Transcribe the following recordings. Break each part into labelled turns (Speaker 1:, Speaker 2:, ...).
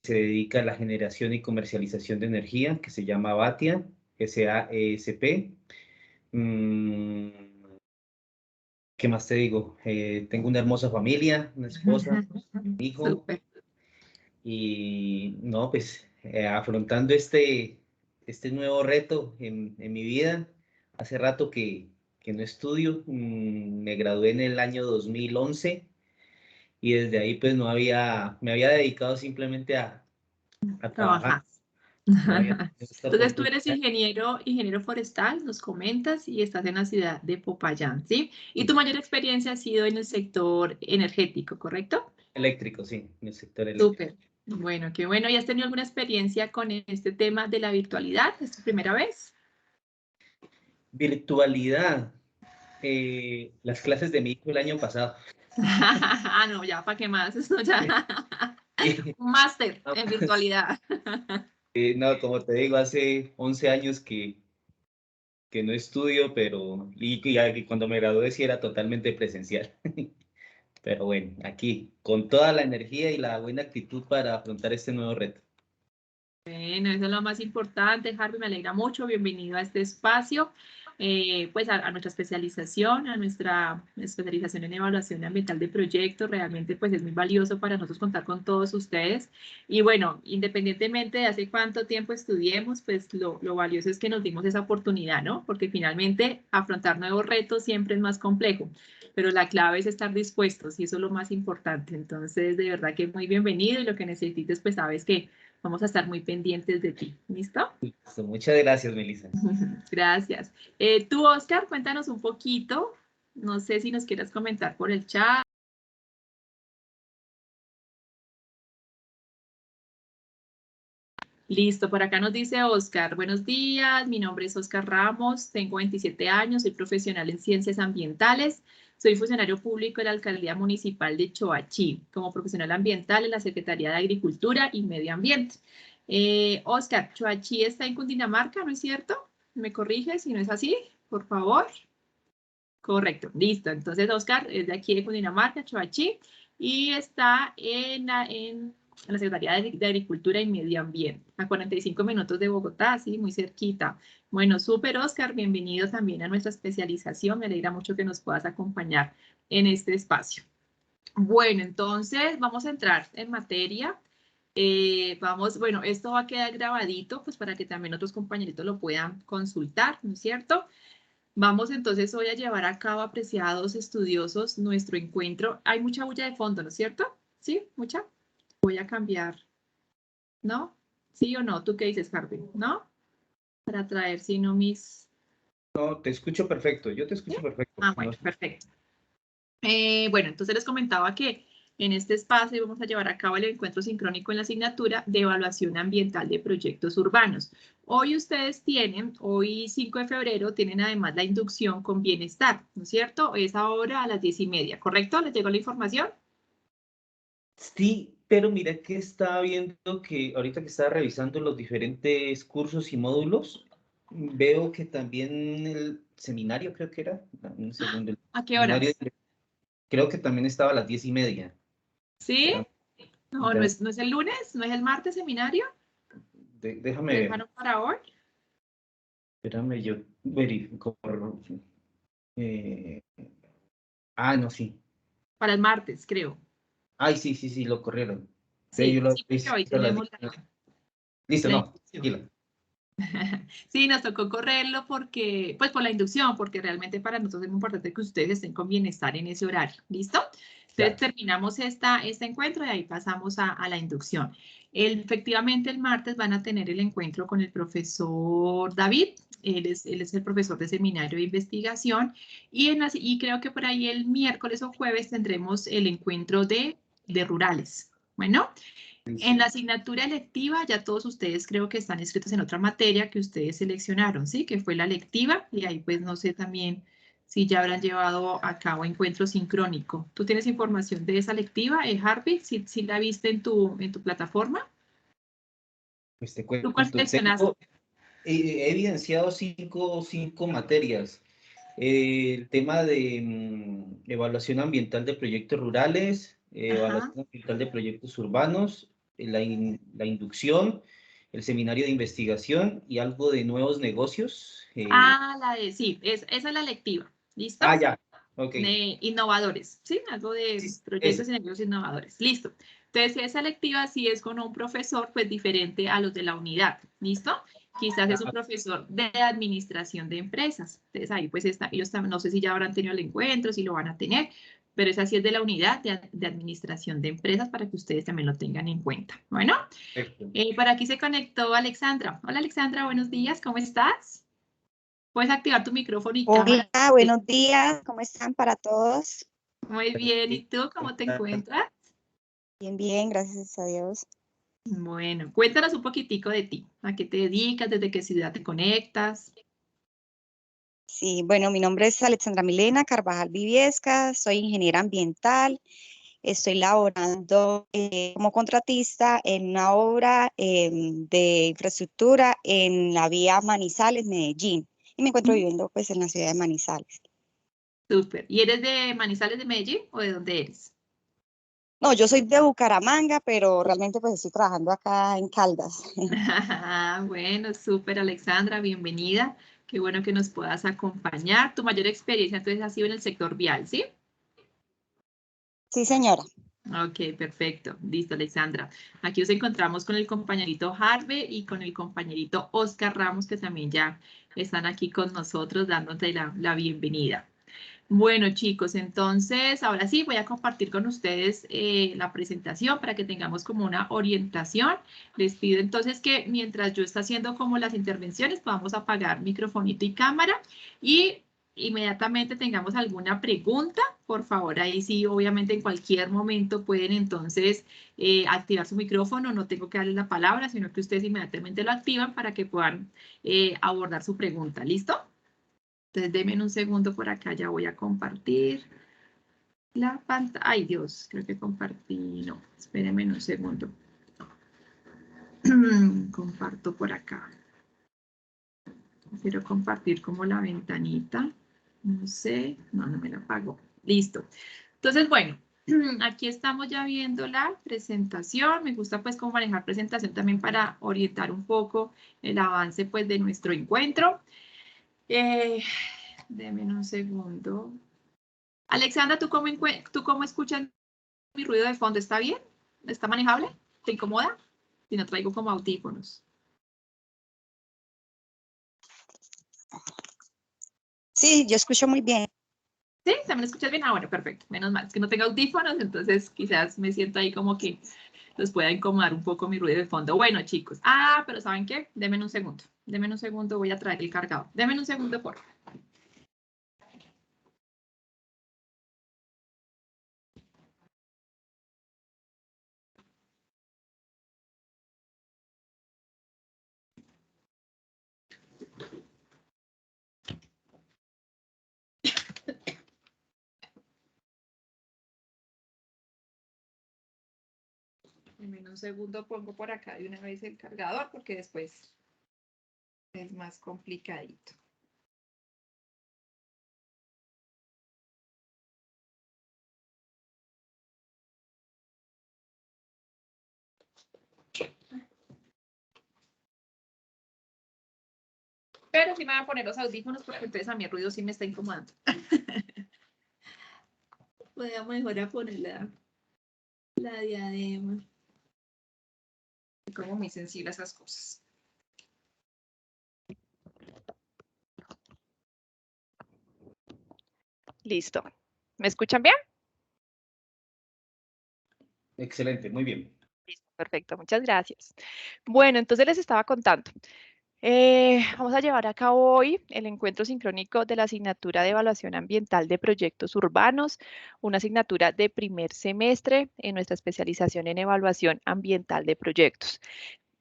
Speaker 1: se dedica a la generación y comercialización de energía, que se llama Batia, SAESP. ¿Qué más te digo? Tengo una hermosa familia, una esposa, un hijo,
Speaker 2: Súper.
Speaker 1: y no, pues afrontando este nuevo reto en mi vida. Hace rato que no estudio, me gradué en el año 2011 y desde ahí pues me había dedicado simplemente a trabajar.
Speaker 2: Trabajas.
Speaker 1: No había tenido esta
Speaker 2: Entonces tú eres
Speaker 1: oportunidad.
Speaker 2: ingeniero forestal, nos comentas, y estás en la ciudad de Popayán, ¿sí? Y tu mayor experiencia ha sido en el sector energético, ¿correcto?
Speaker 1: Eléctrico, sí, en el sector eléctrico.
Speaker 2: Súper. Bueno, qué bueno. ¿Y has tenido alguna experiencia con este tema de la virtualidad? ¿Es tu primera vez?
Speaker 1: Virtualidad, las clases de mi hijo el año pasado.
Speaker 2: Ah, no, ya, ¿para qué más? Eso ya.
Speaker 1: Y,
Speaker 2: Un máster
Speaker 1: no,
Speaker 2: en virtualidad.
Speaker 1: no, como te digo, hace 11 años que no estudio, pero y cuando me gradué sí era totalmente presencial. Pero bueno, aquí, con toda la energía y la buena actitud para afrontar este nuevo reto.
Speaker 2: Bueno, eso es lo más importante, Harvey, me alegra mucho. Bienvenido a este espacio, pues a nuestra especialización, a nuestra especialización en evaluación ambiental de proyectos. Realmente pues es muy valioso para nosotros contar con todos ustedes. Y bueno, independientemente de hace cuánto tiempo estudiemos, pues lo valioso es que nos dimos esa oportunidad, ¿no? Porque finalmente afrontar nuevos retos siempre es más complejo, pero la clave es estar dispuestos y eso es lo más importante. Entonces, de verdad que muy bienvenido y lo que necesites, pues sabes que vamos a estar muy pendientes de ti. ¿Listo?
Speaker 1: Listo, muchas gracias, Melissa.
Speaker 2: Gracias. Tú, Oscar, cuéntanos un poquito. No sé si nos quieras comentar por el chat. Listo, por acá nos dice Oscar. Buenos días, mi nombre es Oscar Ramos, tengo 27 años, soy profesional en ciencias ambientales, soy funcionario público de la Alcaldía Municipal de Choachí, como profesional ambiental en la Secretaría de Agricultura y Medio Ambiente. Oscar, Choachí está en Cundinamarca, ¿no es cierto? ¿Me corriges si no es así, por favor? Correcto, listo. Entonces, Oscar es de aquí de Cundinamarca, Choachí, y está en la Secretaría de Agricultura y Medio Ambiente, a 45 minutos de Bogotá, sí, muy cerquita. Bueno, súper, Oscar, bienvenido también a nuestra especialización. Me alegra mucho que nos puedas acompañar en este espacio. Bueno, entonces vamos a entrar en materia. Bueno, esto va a quedar grabadito, pues para que también otros compañeritos lo puedan consultar, ¿no es cierto? Vamos entonces hoy a llevar a cabo, apreciados estudiosos, nuestro encuentro. Hay mucha bulla de fondo, ¿no es cierto? ¿Sí? ¿Mucha? Voy a cambiar, ¿no? ¿Sí o no? ¿Tú qué dices, Harvey? ¿No? Para traer, si no, mis...
Speaker 1: No, te escucho perfecto, yo te
Speaker 2: ¿Sí?
Speaker 1: escucho perfecto.
Speaker 2: Ah,
Speaker 1: No,
Speaker 2: bueno, perfecto. Bueno, entonces les comentaba que en este espacio vamos a llevar a cabo el encuentro sincrónico en la asignatura de evaluación ambiental de proyectos urbanos. Hoy 5 de febrero, tienen además la inducción con bienestar, ¿no es cierto? Es ahora a las 10:30, ¿correcto? ¿Les llegó la información?
Speaker 1: sí, pero mira que estaba viendo que ahorita que estaba revisando los diferentes cursos y módulos, veo que también el seminario, creo que era, dame un segundo, el
Speaker 2: ¿A qué
Speaker 1: seminario,
Speaker 2: horas?
Speaker 1: creo que también estaba a las 10:30.
Speaker 2: ¿Sí?
Speaker 1: Ya,
Speaker 2: No,
Speaker 1: ya,
Speaker 2: no es el lunes, no es el martes seminario
Speaker 1: déjame
Speaker 2: que
Speaker 1: ver,
Speaker 2: dejaron para hoy,
Speaker 1: espérame, yo verifico. Eh, no, sí.
Speaker 2: para el martes, creo.
Speaker 1: Ay, sí, sí, sí, lo corrieron. Ve, yo
Speaker 2: Sí,
Speaker 1: lo
Speaker 2: sí, porque
Speaker 1: hice
Speaker 2: hoy
Speaker 1: a las
Speaker 2: tenemos
Speaker 1: 10. Listo,
Speaker 2: la
Speaker 1: no,
Speaker 2: inducción.
Speaker 1: tranquilo.
Speaker 2: Sí, nos tocó correrlo porque, pues por la inducción, porque realmente para nosotros es muy importante que ustedes estén con bienestar en ese horario. ¿Listo? Entonces
Speaker 1: Claro.
Speaker 2: terminamos este encuentro y ahí pasamos a la inducción. Efectivamente, el martes van a tener el encuentro con el profesor David. Él es el profesor de seminario de investigación y creo que por ahí el miércoles o jueves tendremos el encuentro de rurales. Bueno, en
Speaker 1: Listo.
Speaker 2: la asignatura electiva, ya todos ustedes creo que están inscritos en otra materia que ustedes seleccionaron, ¿sí? Que fue la electiva, y ahí pues no sé también si ya habrán llevado a cabo encuentro sincrónico. ¿Tú tienes información de esa lectiva, Harvey? ¿Sí la viste en tu plataforma?
Speaker 1: Pues te
Speaker 2: ¿Tú cuál
Speaker 1: cuento,
Speaker 2: seleccionaste?
Speaker 1: he evidenciado cinco materias. El tema de evaluación ambiental de proyectos rurales,
Speaker 2: Ajá,
Speaker 1: evaluación ambiental de proyectos urbanos, la inducción, el seminario de investigación y algo de nuevos negocios.
Speaker 2: Sí, esa es la lectiva, ¿listo?
Speaker 1: Ya, ok.
Speaker 2: De innovadores, ¿sí? Algo de
Speaker 1: Sí,
Speaker 2: proyectos y negocios innovadores, listo. Entonces, esa lectiva sí es con un profesor, pues, diferente a los de la unidad, ¿listo? Quizás es un profesor de administración de empresas. Entonces, ahí pues está, ellos también, no sé si ya habrán tenido el encuentro, si lo van a tener, pero esa sí es de la unidad de administración de empresas para que ustedes también lo tengan en cuenta. Bueno, por aquí se conectó Alexandra. Hola, Alexandra, buenos días, ¿cómo estás? Puedes activar tu micrófono y cámara.
Speaker 3: Hola, buenos días, ¿cómo están para todos?
Speaker 2: Muy bien, ¿y tú cómo te encuentras?
Speaker 3: Bien, bien, gracias a Dios.
Speaker 2: Bueno, cuéntanos un poquitico de ti. ¿A qué te dedicas? ¿Desde qué ciudad te conectas?
Speaker 3: Sí, bueno, mi nombre es Alexandra Milena Carvajal Viviesca, soy ingeniera ambiental, estoy laborando como contratista en una obra de infraestructura en la vía Manizales, Medellín, y me encuentro viviendo pues en la ciudad de Manizales.
Speaker 2: Súper. ¿Y eres de Manizales de Medellín o de dónde eres?
Speaker 3: No, yo soy de Bucaramanga, pero realmente pues estoy trabajando acá en Caldas.
Speaker 2: Bueno, súper, Alexandra, bienvenida. Qué bueno que nos puedas acompañar. Tu mayor experiencia entonces ha sido en el sector vial, ¿sí?
Speaker 3: Sí, señora.
Speaker 2: Ok, perfecto. Listo, Alexandra. Aquí nos encontramos con el compañerito Harvey y con el compañerito Oscar Ramos, que también ya están aquí con nosotros dándote la bienvenida. Bueno, chicos, entonces ahora sí voy a compartir con ustedes la presentación para que tengamos como una orientación. Les pido entonces que mientras yo esté haciendo como las intervenciones, podamos apagar microfonito y cámara y inmediatamente tengamos alguna pregunta, por favor, ahí sí, obviamente en cualquier momento pueden entonces activar su micrófono, no tengo que darles la palabra, sino que ustedes inmediatamente lo activan para que puedan abordar su pregunta. ¿Listo? Entonces, denme un segundo por acá, ya voy a compartir la pantalla. Ay, Dios, creo que compartí. No, espérenme un segundo. Comparto por acá. Quiero compartir como la ventanita. No sé, no me la apago. Listo. Entonces, bueno, aquí estamos ya viendo la presentación. Me gusta pues cómo manejar presentación también para orientar un poco el avance pues de nuestro encuentro. Denme un segundo. Alexandra, ¿tú cómo escuchas mi ruido de fondo? ¿Está bien? ¿Está manejable? ¿Te incomoda? Si no traigo como audífonos.
Speaker 3: Sí, yo escucho muy bien.
Speaker 2: ¿Sí? ¿También escuchas bien? Ah, bueno, perfecto. Menos mal. Es que no tengo audífonos, entonces quizás me siento ahí como que los pueda incomodar un poco mi ruido de fondo. Bueno, chicos. Pero ¿saben qué? Denme un segundo. Denme un segundo, voy a traer el cargador. Denme un segundo, por favor. En un segundo pongo por acá de una vez el cargador porque después es más complicadito. Pero sí me voy a poner los audífonos porque entonces a mí el ruido sí me está incomodando. Voy a mejor a poner la diadema. Como muy sensible a esas cosas. Listo. ¿Me escuchan bien?
Speaker 1: Excelente, muy bien.
Speaker 2: Listo, perfecto, muchas gracias. Bueno, entonces les estaba contando. Vamos a llevar a cabo hoy el encuentro sincrónico de la asignatura de evaluación ambiental de proyectos urbanos, una asignatura de primer semestre en nuestra especialización en evaluación ambiental de proyectos.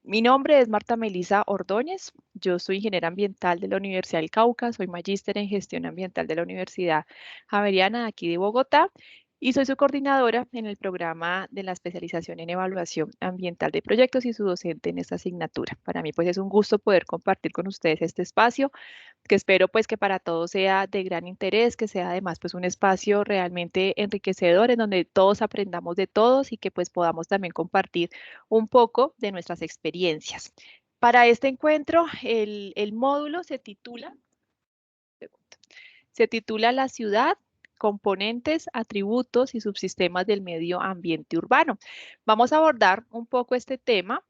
Speaker 2: Mi nombre es Marta Melisa Ordóñez, yo soy ingeniera ambiental de la Universidad del Cauca, soy magíster en gestión ambiental de la Universidad Javeriana de aquí de Bogotá y soy su coordinadora en el programa de la especialización en evaluación ambiental de proyectos y su docente en esta asignatura. Para mí pues es un gusto poder compartir con ustedes este espacio, que espero pues que para todos sea de gran interés, que sea además pues un espacio realmente enriquecedor en donde todos aprendamos de todos y que pues podamos también compartir un poco de nuestras experiencias. Para este encuentro, el módulo se titula La ciudad, componentes, atributos y subsistemas del medio ambiente urbano. Vamos a abordar un poco este tema,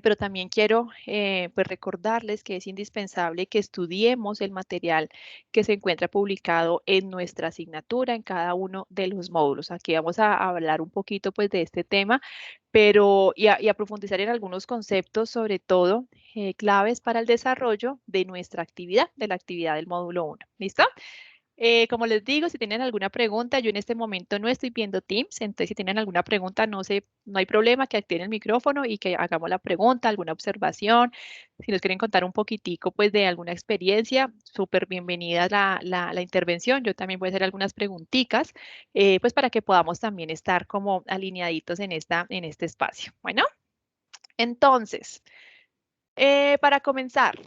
Speaker 2: pero también quiero pues recordarles que es indispensable que estudiemos el material que se encuentra publicado en nuestra asignatura en cada uno de los módulos. Aquí vamos a hablar un poquito pues de este tema, pero y a profundizar en algunos conceptos, sobre todo claves para el desarrollo de nuestra actividad, de la actividad del módulo 1. ¿Listo? Como les digo, si tienen alguna pregunta, yo en este momento no estoy viendo Teams, entonces si tienen alguna pregunta, no hay problema que activen el micrófono y que hagamos la pregunta, alguna observación. Si nos quieren contar un poquitico, pues, de alguna experiencia, súper bienvenida la intervención. Yo también voy a hacer algunas preguntitas, pues, para que podamos también estar como alineaditos en este espacio. Bueno, entonces... para comenzar,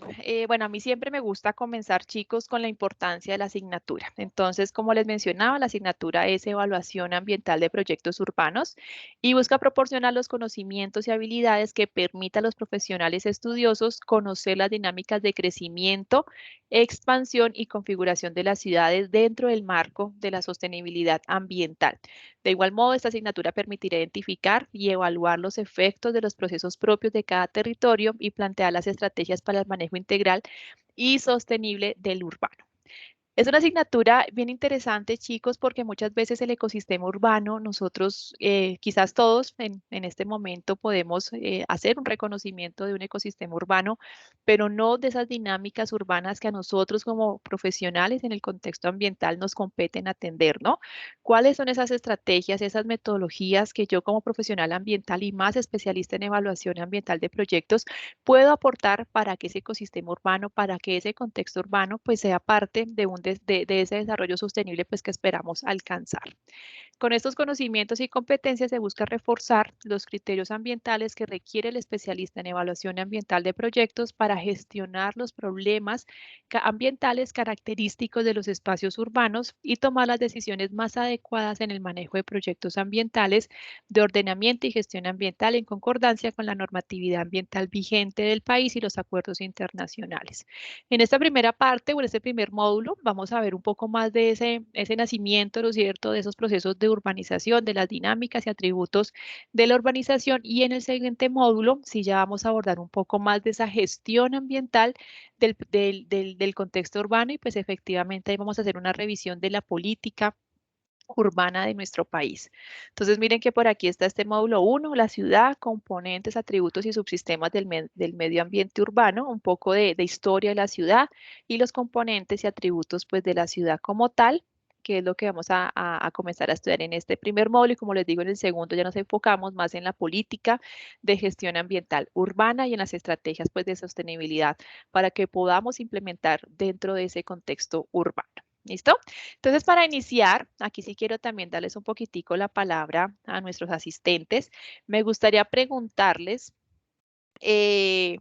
Speaker 2: bueno, a mí siempre me gusta comenzar, chicos, con la importancia de la asignatura. Entonces, como les mencionaba, la asignatura es Evaluación Ambiental de Proyectos Urbanos y busca proporcionar los conocimientos y habilidades que permitan a los profesionales estudiosos conocer las dinámicas de crecimiento, expansión y configuración de las ciudades dentro del marco de la sostenibilidad ambiental. De igual modo, esta asignatura permitirá identificar y evaluar los efectos de los procesos propios de cada territorio y plantear las estrategias para el manejo integral y sostenible del urbano. Es una asignatura bien interesante, chicos, porque muchas veces el ecosistema urbano, nosotros, quizás todos en este momento podemos hacer un reconocimiento de un ecosistema urbano, pero no de esas dinámicas urbanas que a nosotros como profesionales en el contexto ambiental nos competen atender, ¿no? ¿Cuáles son esas estrategias, esas metodologías que yo como profesional ambiental y más especialista en evaluación ambiental de proyectos puedo aportar para que ese ecosistema urbano, para que ese contexto urbano, pues sea parte de ese desarrollo sostenible, pues que esperamos alcanzar? Con estos conocimientos y competencias se busca reforzar los criterios ambientales que requiere el especialista en evaluación ambiental de proyectos para gestionar los problemas ambientales característicos de los espacios urbanos y tomar las decisiones más adecuadas en el manejo de proyectos ambientales de ordenamiento y gestión ambiental en concordancia con la normatividad ambiental vigente del país y los acuerdos internacionales. En esta primera parte o en este primer módulo vamos a ver un poco más de ese nacimiento, ¿no es cierto?, de esos procesos de urbanización, de las dinámicas y atributos de la urbanización, y en el siguiente módulo sí ya vamos a abordar un poco más de esa gestión ambiental del contexto urbano y pues efectivamente ahí vamos a hacer una revisión de la política urbana de nuestro país. Entonces, miren que por aquí está este módulo 1, la ciudad, componentes, atributos y subsistemas del medio ambiente urbano, un poco de historia de la ciudad y los componentes y atributos pues de la ciudad como tal, que es lo que vamos a comenzar a estudiar en este primer módulo, y como les digo, en el segundo ya nos enfocamos más en la política de gestión ambiental urbana y en las estrategias pues de sostenibilidad para que podamos implementar dentro de ese contexto urbano. ¿Listo? Entonces, para iniciar, aquí sí quiero también darles un poquitico la palabra a nuestros asistentes. Me gustaría preguntarles que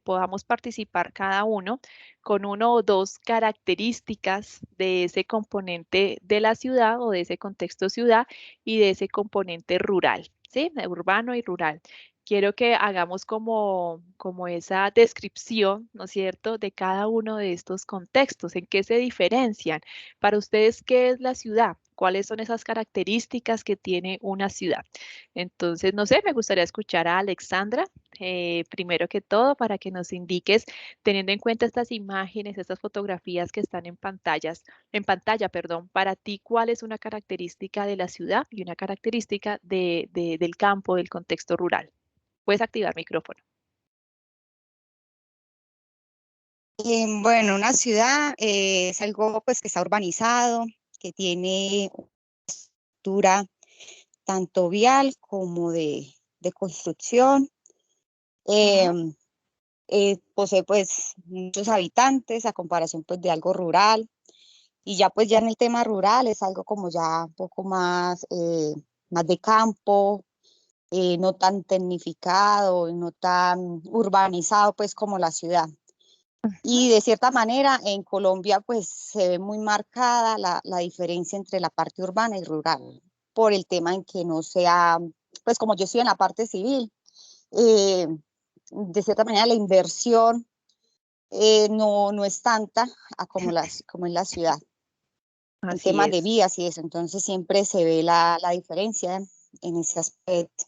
Speaker 2: podamos participar cada uno con uno o dos características de ese componente de la ciudad o de ese contexto ciudad y de ese componente rural, ¿sí? Urbano y rural. Quiero que hagamos como esa descripción, ¿no es cierto?, de cada uno de estos contextos, en qué se diferencian. Para ustedes, ¿qué es la ciudad? ¿Cuáles son esas características que tiene una ciudad? Entonces, no sé, me gustaría escuchar a Alexandra, primero que todo, para que nos indiques, teniendo en cuenta estas imágenes, estas fotografías que están en pantalla, perdón, para ti, ¿cuál es una característica de la ciudad y una característica del campo, del contexto rural? Puedes activar micrófono.
Speaker 3: Bueno, una ciudad es algo pues que está urbanizado, que tiene una estructura tanto vial como de construcción. Posee pues muchos habitantes a comparación pues de algo rural. Y ya pues ya en el tema rural es algo como ya un poco más, más de campo, no tan tecnificado, y no tan urbanizado pues como la ciudad. Y de cierta manera en Colombia pues se ve muy marcada la diferencia entre la parte urbana y rural, por el tema en que no sea, pues como yo estoy en la parte civil, eh, de cierta manera la inversión no es tanta como en la ciudad, en
Speaker 2: Así
Speaker 3: temas de
Speaker 2: es.
Speaker 3: vías y eso, entonces siempre se ve la diferencia en ese aspecto.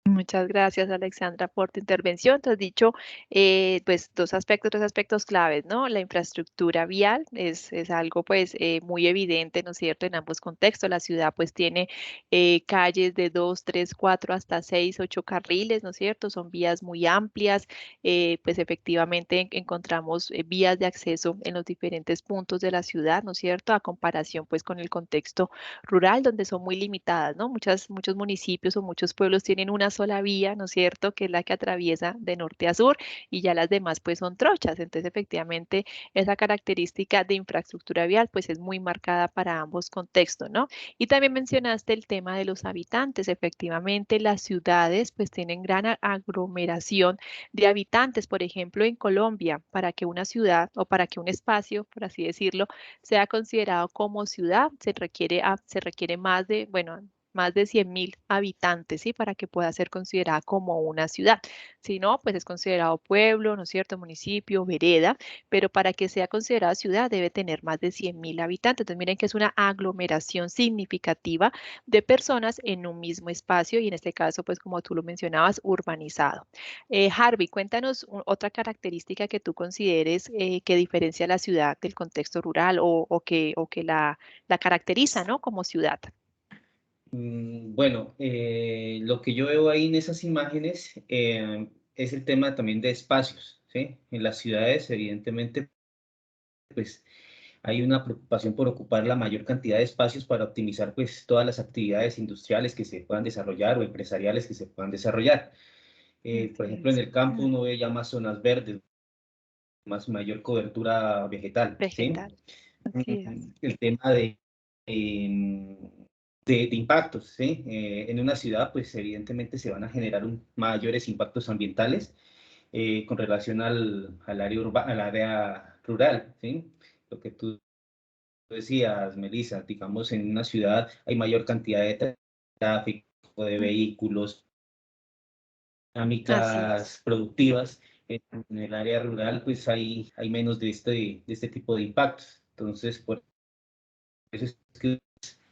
Speaker 2: Muchas gracias, Alexandra, por tu intervención. Te has dicho, pues, tres aspectos claves, ¿no? La infraestructura vial es algo, pues, muy evidente, ¿no es cierto?, en ambos contextos. La ciudad, pues, tiene calles de 2, 3, 4, hasta 6, 8 carriles, ¿no es cierto? Son vías muy amplias. Pues, efectivamente, encontramos vías de acceso en los diferentes puntos de la ciudad, ¿no es cierto?, a comparación, pues, con el contexto rural, donde son muy limitadas, ¿no? Muchos municipios o muchos pueblos tienen una sola vía, ¿no es cierto?, que es la que atraviesa de norte a sur, y ya las demás pues son trochas. Entonces, efectivamente, esa característica de infraestructura vial pues es muy marcada para ambos contextos, ¿no? Y también mencionaste el tema de los habitantes. Efectivamente, las ciudades pues tienen gran aglomeración de habitantes. Por ejemplo, en Colombia, para que una ciudad o para que un espacio, por así decirlo, sea considerado como ciudad, se requiere más de, bueno, más de 100.000 habitantes, ¿sí? Para que pueda ser considerada como una ciudad. Si no, pues es considerado pueblo, ¿no es cierto?, municipio, vereda, pero para que sea considerada ciudad debe tener más de 100.000 habitantes. Entonces, miren que es una aglomeración significativa de personas en un mismo espacio, y en este caso, pues como tú lo mencionabas, urbanizado. Harvey, cuéntanos otra característica que tú consideres que diferencia la ciudad del contexto rural, o que la caracteriza, ¿no?, como ciudad.
Speaker 1: Bueno, lo que yo veo ahí en esas imágenes es el tema también de espacios, ¿sí? En las ciudades, evidentemente, pues hay una preocupación por ocupar la mayor cantidad de espacios para optimizar pues todas las actividades industriales que se puedan desarrollar o empresariales que se puedan desarrollar. Por
Speaker 2: Así
Speaker 1: ejemplo, en
Speaker 2: es.
Speaker 1: el campo uno ve ya más zonas verdes, más mayor cobertura vegetal, ¿sí?
Speaker 2: Vegetal. Así es.
Speaker 1: El tema em, de impactos, ¿sí? En una ciudad, pues evidentemente se van a generar mayores impactos ambientales con relación al área al área rural, ¿sí? Lo que tú decías, Melissa, digamos, en una ciudad hay mayor cantidad de tráfico, de
Speaker 2: Ujú.
Speaker 1: vehículos,
Speaker 2: Así es.
Speaker 1: dinámicas productivas. En el área rural, pues hay menos de este tipo de impactos. Entonces, por eso es que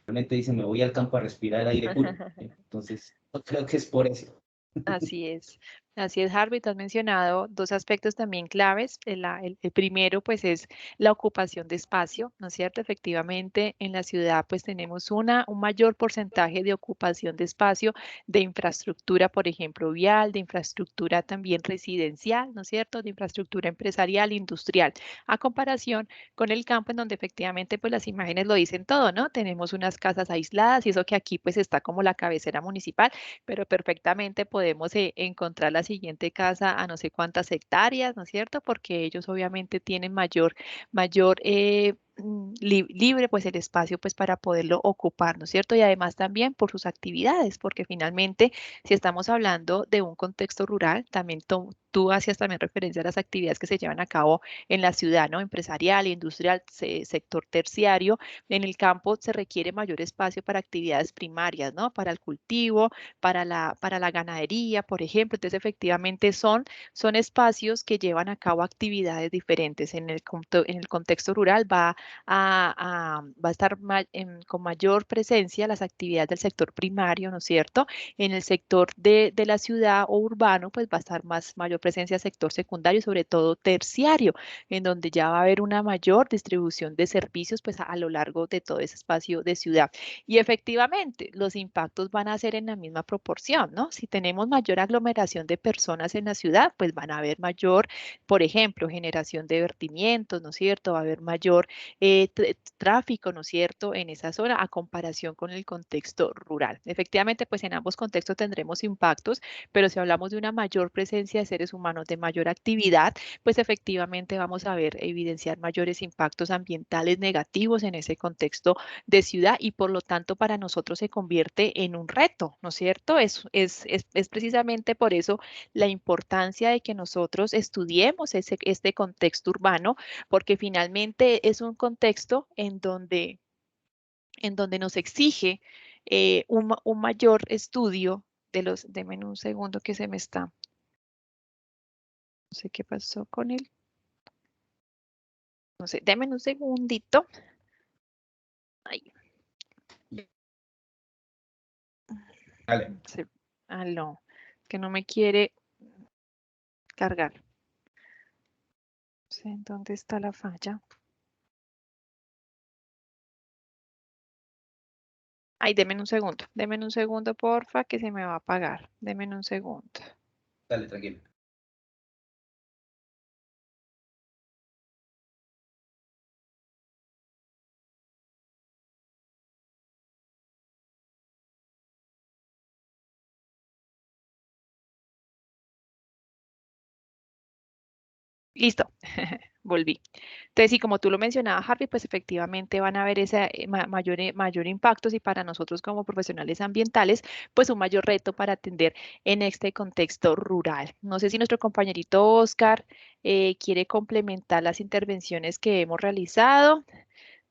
Speaker 1: realmente dicen, me voy al campo a respirar aire puro. Entonces, yo creo que es por eso.
Speaker 2: Así es, así es, Harvey. Tú has mencionado dos aspectos también claves. El primero, pues, es la ocupación de espacio, ¿no es cierto? Efectivamente, en la ciudad, pues, tenemos un mayor porcentaje de ocupación de espacio, de infraestructura, por ejemplo, vial, de infraestructura también residencial, ¿no es cierto?, de infraestructura empresarial, industrial, a comparación con el campo, en donde efectivamente, pues, las imágenes lo dicen todo, ¿no? Tenemos unas casas aisladas, y eso que aquí, pues, está como la cabecera municipal, pero perfectamente podemos encontrar la siguiente casa a no sé cuántas hectáreas, ¿no es cierto? Porque ellos obviamente tienen mayor libre pues el espacio pues para poderlo ocupar, ¿no es cierto? Y además también por sus actividades, porque finalmente, si estamos hablando de un contexto rural, también tú hacías también referencia a las actividades que se llevan a cabo en la ciudad, ¿no? Empresarial, industrial, sector terciario. En el campo se requiere mayor espacio para actividades primarias, ¿no? Para el cultivo, para la ganadería, por ejemplo. Entonces, efectivamente, son espacios que llevan a cabo actividades diferentes. En el contexto rural va a estar con mayor presencia las actividades del sector primario, ¿no es cierto? En el sector de la ciudad o urbano, pues va a estar mayor presencia del sector secundario, sobre todo terciario, en donde ya va a haber una mayor distribución de servicios pues a lo largo de todo ese espacio de ciudad. Y efectivamente, los impactos van a ser en la misma proporción, ¿no? Si tenemos mayor aglomeración de personas en la ciudad, pues van a haber mayor, por ejemplo, generación de vertimientos, ¿no es cierto? Va a haber mayor tráfico, ¿no es cierto?, en esa zona a comparación con el contexto rural. Efectivamente, pues en ambos contextos tendremos impactos, pero si hablamos de una mayor presencia de seres humanos, de mayor actividad, pues efectivamente vamos a ver evidenciar mayores impactos ambientales negativos en ese contexto de ciudad y por lo tanto para nosotros se convierte en un reto, ¿no es cierto? Es precisamente por eso la importancia de que nosotros estudiemos este contexto urbano, porque finalmente es un contexto en donde nos exige un mayor estudio de los, denme un segundo que se me está, no sé qué pasó con él, no sé, denme un segundito. Ay.
Speaker 1: Dale.
Speaker 2: No, que no me quiere cargar. No sé en dónde está la falla. Ay, denme un segundo, porfa, que se me va a apagar. Denme un segundo.
Speaker 1: Dale, tranquilo.
Speaker 2: Listo, volví. Entonces, sí, como tú lo mencionabas, Harvey, pues efectivamente van a haber ese mayor impacto y para nosotros como profesionales ambientales, pues un mayor reto para atender en este contexto rural. No sé si nuestro compañerito Oscar quiere complementar las intervenciones que hemos realizado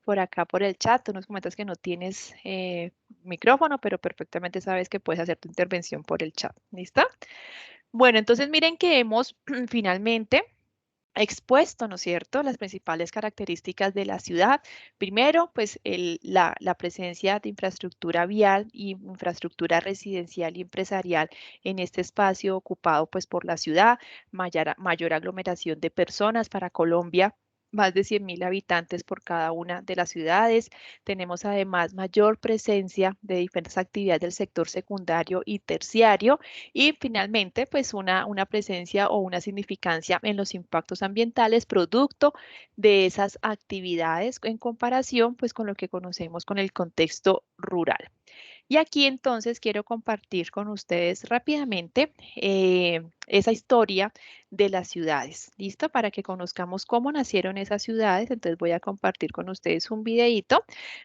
Speaker 2: por acá por el chat. Tú nos comentas que no tienes micrófono, pero perfectamente sabes que puedes hacer tu intervención por el chat. ¿Listo? Bueno, entonces miren que hemos finalmente expuesto, ¿no es cierto?, las principales características de la ciudad. Primero, pues la presencia de infraestructura vial y infraestructura residencial y empresarial en este espacio ocupado pues por la ciudad, mayor aglomeración de personas para Colombia. Más de 100.000 habitantes por cada una de las ciudades. Tenemos además mayor presencia de diferentes actividades del sector secundario y terciario y finalmente, pues una presencia o una significancia en los impactos ambientales producto de esas actividades en comparación, pues con lo que conocemos con el contexto rural. Y aquí entonces quiero compartir con ustedes rápidamente esa historia de las ciudades. ¿Listo? Para que conozcamos cómo nacieron esas ciudades. Entonces voy a compartir con ustedes un videíto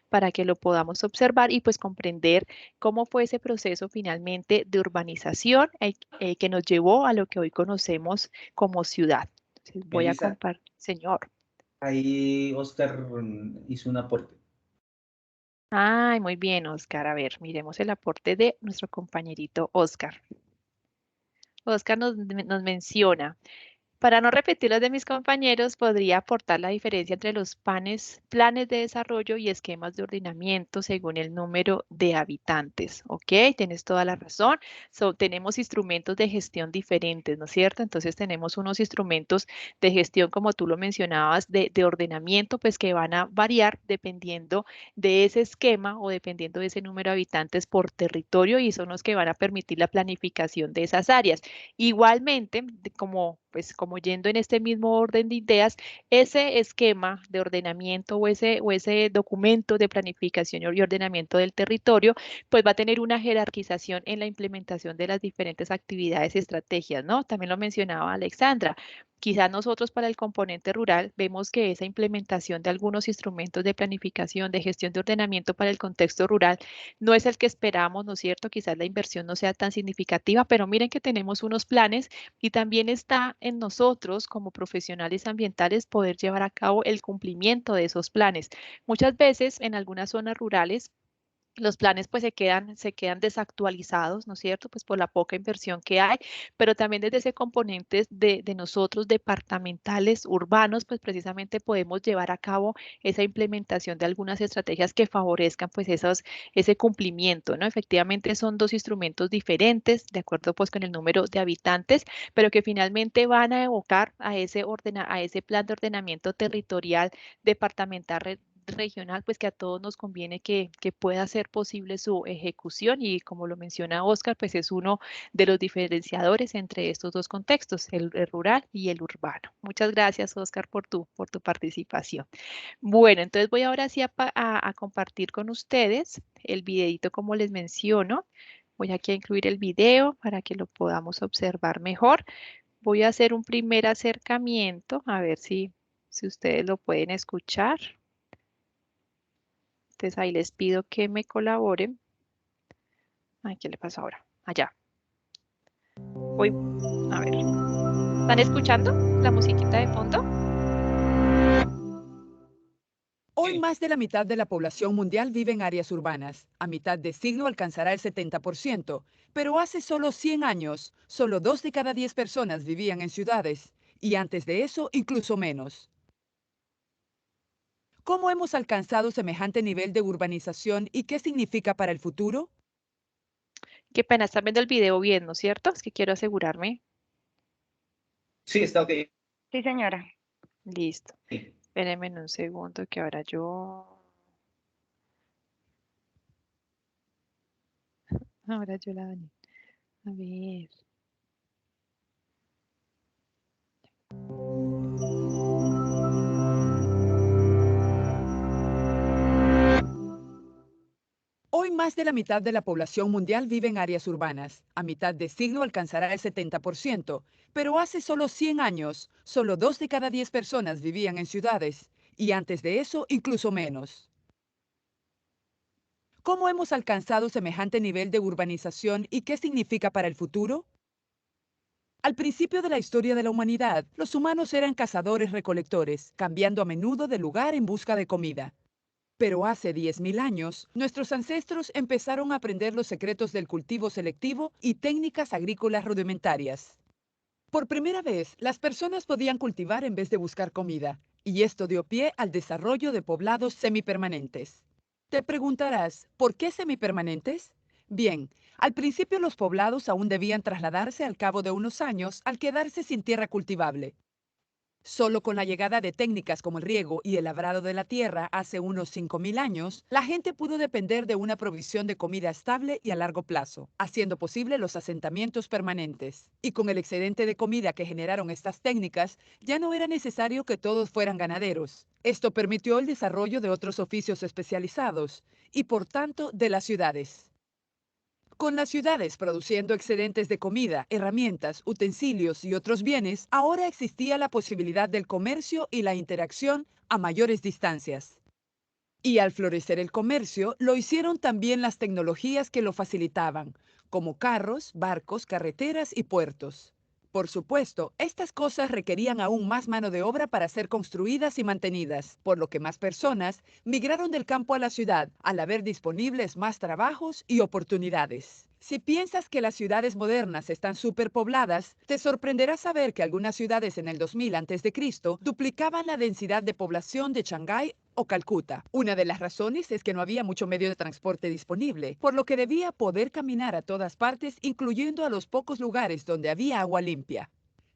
Speaker 2: para que lo podamos observar y pues comprender cómo fue ese proceso finalmente de urbanización que nos llevó a lo que hoy conocemos como ciudad. Entonces voy a
Speaker 1: Melissa,
Speaker 2: compartir, señor.
Speaker 1: ahí Oscar hizo un aporte.
Speaker 2: Ay, muy bien, Oscar. A ver, miremos el aporte de nuestro compañerito Oscar. Oscar nos menciona. Para no repetir los de mis compañeros, podría aportar la diferencia entre los planes de desarrollo y esquemas de ordenamiento según el número de habitantes. ¿Ok? Tienes toda la razón. Tenemos instrumentos de gestión diferentes, ¿no es cierto? Entonces tenemos unos instrumentos de gestión, como tú lo mencionabas, de ordenamiento, pues que van a variar dependiendo de ese esquema o dependiendo de ese número de habitantes por territorio y son los que van a permitir la planificación de esas áreas. Igualmente, como yendo en este mismo orden de ideas, ese esquema de ordenamiento o ese documento de planificación y ordenamiento del territorio, pues va a tener una jerarquización en la implementación de las diferentes actividades y estrategias, ¿no? También lo mencionaba Alexandra. Quizás nosotros para el componente rural vemos que esa implementación de algunos instrumentos de planificación, de gestión de ordenamiento para el contexto rural no es el que esperamos, ¿no es cierto? Quizás la inversión no sea tan significativa, pero miren que tenemos unos planes y también está en nosotros como profesionales ambientales poder llevar a cabo el cumplimiento de esos planes. Muchas veces en algunas zonas rurales los planes pues se quedan desactualizados, ¿no es cierto? Pues por la poca inversión que hay, pero también desde ese componente de nosotros departamentales, urbanos, pues precisamente podemos llevar a cabo esa implementación de algunas estrategias que favorezcan pues ese cumplimiento, ¿no? Efectivamente son dos instrumentos diferentes, de acuerdo pues con el número de habitantes, pero que finalmente van a evocar a ese plan de ordenamiento territorial departamental regional, pues que a todos nos conviene que pueda ser posible su ejecución y como lo menciona Oscar, pues es uno de los diferenciadores entre estos dos contextos, el rural y el urbano. Muchas gracias, Oscar, por tu participación. Bueno, entonces voy ahora sí a compartir con ustedes el videito como les menciono. Voy aquí a incluir el video para que lo podamos observar mejor. Voy a hacer un primer acercamiento, a ver si ustedes lo pueden escuchar. Entonces ahí les pido que me colaboren. Ay, ¿qué le pasa ahora? Allá. Voy, a ver. ¿Están escuchando la musiquita de fondo?
Speaker 4: Hoy más de la mitad de la población mundial vive en áreas urbanas. A mitad de siglo alcanzará el 70%, pero hace solo 100 años, solo 2 de cada 10 personas vivían en ciudades, y antes de eso incluso menos. ¿Cómo hemos alcanzado semejante nivel de urbanización y qué significa para el futuro?
Speaker 2: Qué pena, están viendo el video bien, ¿no es cierto? Es que quiero asegurarme.
Speaker 1: Sí, está ok.
Speaker 3: Sí, señora.
Speaker 2: Listo.
Speaker 1: Sí.
Speaker 2: Espérenme en un segundo que ahora yo la dañé. A ver.
Speaker 4: Hoy más de la mitad de la población mundial vive en áreas urbanas. A mitad de siglo alcanzará el 70%, pero hace solo 100 años, solo 2 de cada 10 personas vivían en ciudades, y antes de eso incluso menos. ¿Cómo hemos alcanzado semejante nivel de urbanización y qué significa para el futuro? Al principio de la historia de la humanidad, los humanos eran cazadores-recolectores, cambiando a menudo de lugar en busca de comida. Pero hace 10.000 años, nuestros ancestros empezaron a aprender los secretos del cultivo selectivo y técnicas agrícolas rudimentarias. Por primera vez, las personas podían cultivar en vez de buscar comida, y esto dio pie al desarrollo de poblados semipermanentes. Te preguntarás, ¿por qué semipermanentes? Bien, al principio los poblados aún debían trasladarse al cabo de unos años al quedarse sin tierra cultivable. Solo con la llegada de técnicas como el riego y el labrado de la tierra hace unos 5.000 años, la gente pudo depender de una provisión de comida estable y a largo plazo, haciendo posible los asentamientos permanentes. Y con el excedente de comida que generaron estas técnicas, ya no era necesario que todos fueran ganaderos. Esto permitió el desarrollo de otros oficios especializados y, por tanto, de las ciudades. Con las ciudades produciendo excedentes de comida, herramientas, utensilios y otros bienes, ahora existía la posibilidad del comercio y la interacción a mayores distancias. Y al florecer el comercio, lo hicieron también las tecnologías que lo facilitaban, como carros, barcos, carreteras y puertos. Por supuesto, estas cosas requerían aún más mano de obra para ser construidas y mantenidas, por lo que más personas migraron del campo a la ciudad, al haber disponibles más trabajos y oportunidades. Si piensas que las ciudades modernas están superpobladas, te sorprenderá saber que algunas ciudades en el 2000 a.C. duplicaban la densidad de población de Shanghái o Calcuta. Una de las razones es que no había mucho medio de transporte disponible, por lo que debía poder caminar a todas partes, incluyendo a los pocos lugares donde había agua limpia.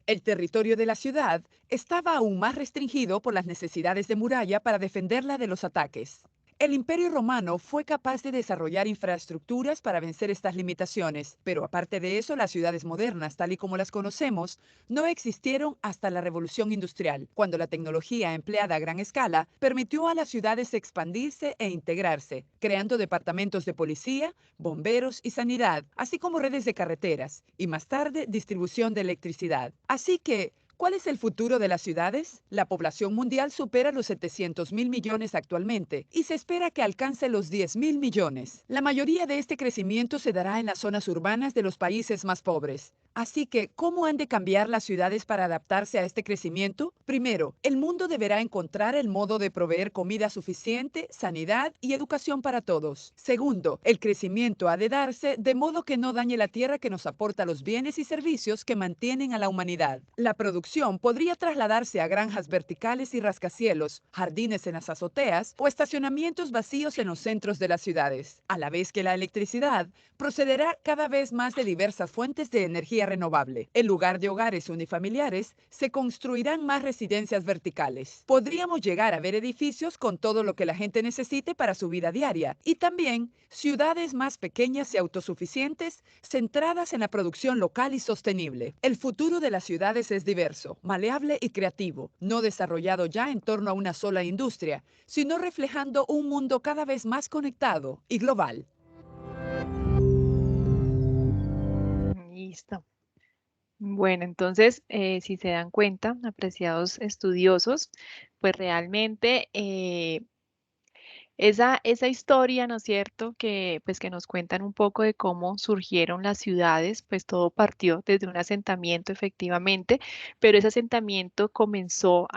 Speaker 4: El territorio de la ciudad estaba aún más restringido por las necesidades de muralla para defenderla de los ataques. El Imperio Romano fue capaz de desarrollar infraestructuras para vencer estas limitaciones, pero aparte de eso, las ciudades modernas, tal y como las conocemos, no existieron hasta la Revolución Industrial, cuando la tecnología empleada a gran escala permitió a las ciudades expandirse e integrarse, creando departamentos de policía, bomberos y sanidad, así como redes de carreteras, y más tarde distribución de electricidad. Así que, ¿cuál es el futuro de las ciudades? La población mundial supera los 700.000 millones actualmente y se espera que alcance los 10.000 millones. La mayoría de este crecimiento se dará en las zonas urbanas de los países más pobres. Así que, ¿cómo han de cambiar las ciudades para adaptarse a este crecimiento? Primero, el mundo deberá encontrar el modo de proveer comida suficiente, sanidad y educación para todos. Segundo, el crecimiento ha de darse de modo que no dañe la tierra que nos aporta los bienes y servicios que mantienen a la humanidad. La producción podría trasladarse a granjas verticales y rascacielos, jardines en las azoteas o estacionamientos vacíos en los centros de las ciudades, a la vez que la electricidad procederá cada vez más de diversas fuentes de energía renovable. En lugar de hogares unifamiliares, se construirán más residencias verticales. Podríamos llegar a ver edificios con todo lo que la gente necesite para su vida diaria y también ciudades más pequeñas y autosuficientes centradas en la producción local y sostenible. El futuro de las ciudades es diverso, maleable y creativo, no desarrollado ya en torno a una sola industria, sino reflejando un mundo cada vez más conectado y global.
Speaker 2: Listo. Bueno, entonces, si se dan cuenta, apreciados estudiosos, pues realmente esa historia, ¿no es cierto?, pues que nos cuentan un poco de cómo surgieron las ciudades, pues todo partió desde un asentamiento efectivamente, pero ese asentamiento comenzó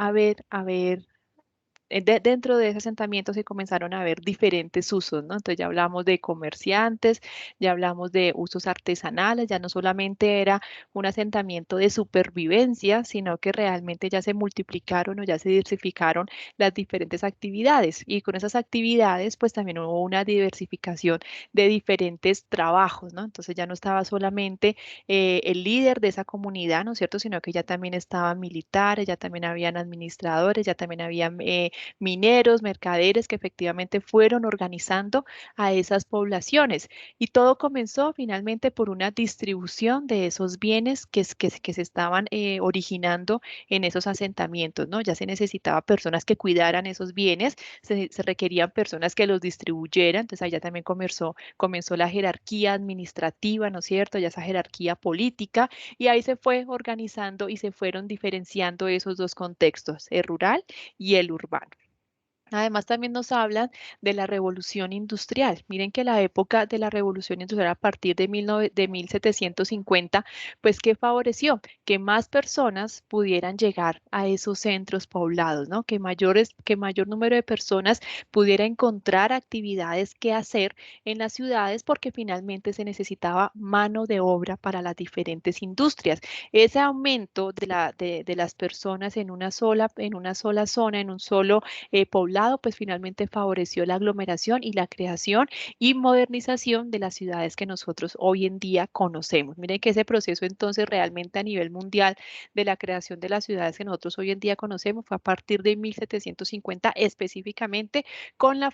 Speaker 2: dentro de ese asentamiento se comenzaron a ver diferentes usos, ¿no? Entonces ya hablamos de comerciantes, ya hablamos de usos artesanales, ya no solamente era un asentamiento de supervivencia, sino que realmente ya se multiplicaron o ya se diversificaron las diferentes actividades y con esas actividades pues también hubo una diversificación de diferentes trabajos, ¿no? Entonces ya no estaba solamente el líder de esa comunidad, ¿no es cierto? Sino que ya también estaban militares, ya también habían administradores, ya también habían mineros, mercaderes que efectivamente fueron organizando a esas poblaciones. Y todo comenzó finalmente por una distribución de esos bienes que se estaban originando en esos asentamientos, ¿no? Ya se necesitaba personas que cuidaran esos bienes, se requerían personas que los distribuyeran, entonces allá también comenzó la jerarquía administrativa, ¿no es cierto? Ya esa jerarquía política, y ahí se fue organizando y se fueron diferenciando esos dos contextos, el rural y el urbano. Además, también nos hablan de la revolución industrial. Miren que la época de la revolución industrial a partir de 1750, pues que favoreció que más personas pudieran llegar a esos centros poblados, ¿no? Que mayor número de personas pudiera encontrar actividades que hacer en las ciudades porque finalmente se necesitaba mano de obra para las diferentes industrias. Ese aumento de las personas en una sola zona, en un solo poblado, pues finalmente favoreció la aglomeración y la creación y modernización de las ciudades que nosotros hoy en día conocemos. Miren que ese proceso entonces realmente a nivel mundial de la creación de las ciudades que nosotros hoy en día conocemos fue a partir de 1750 específicamente con la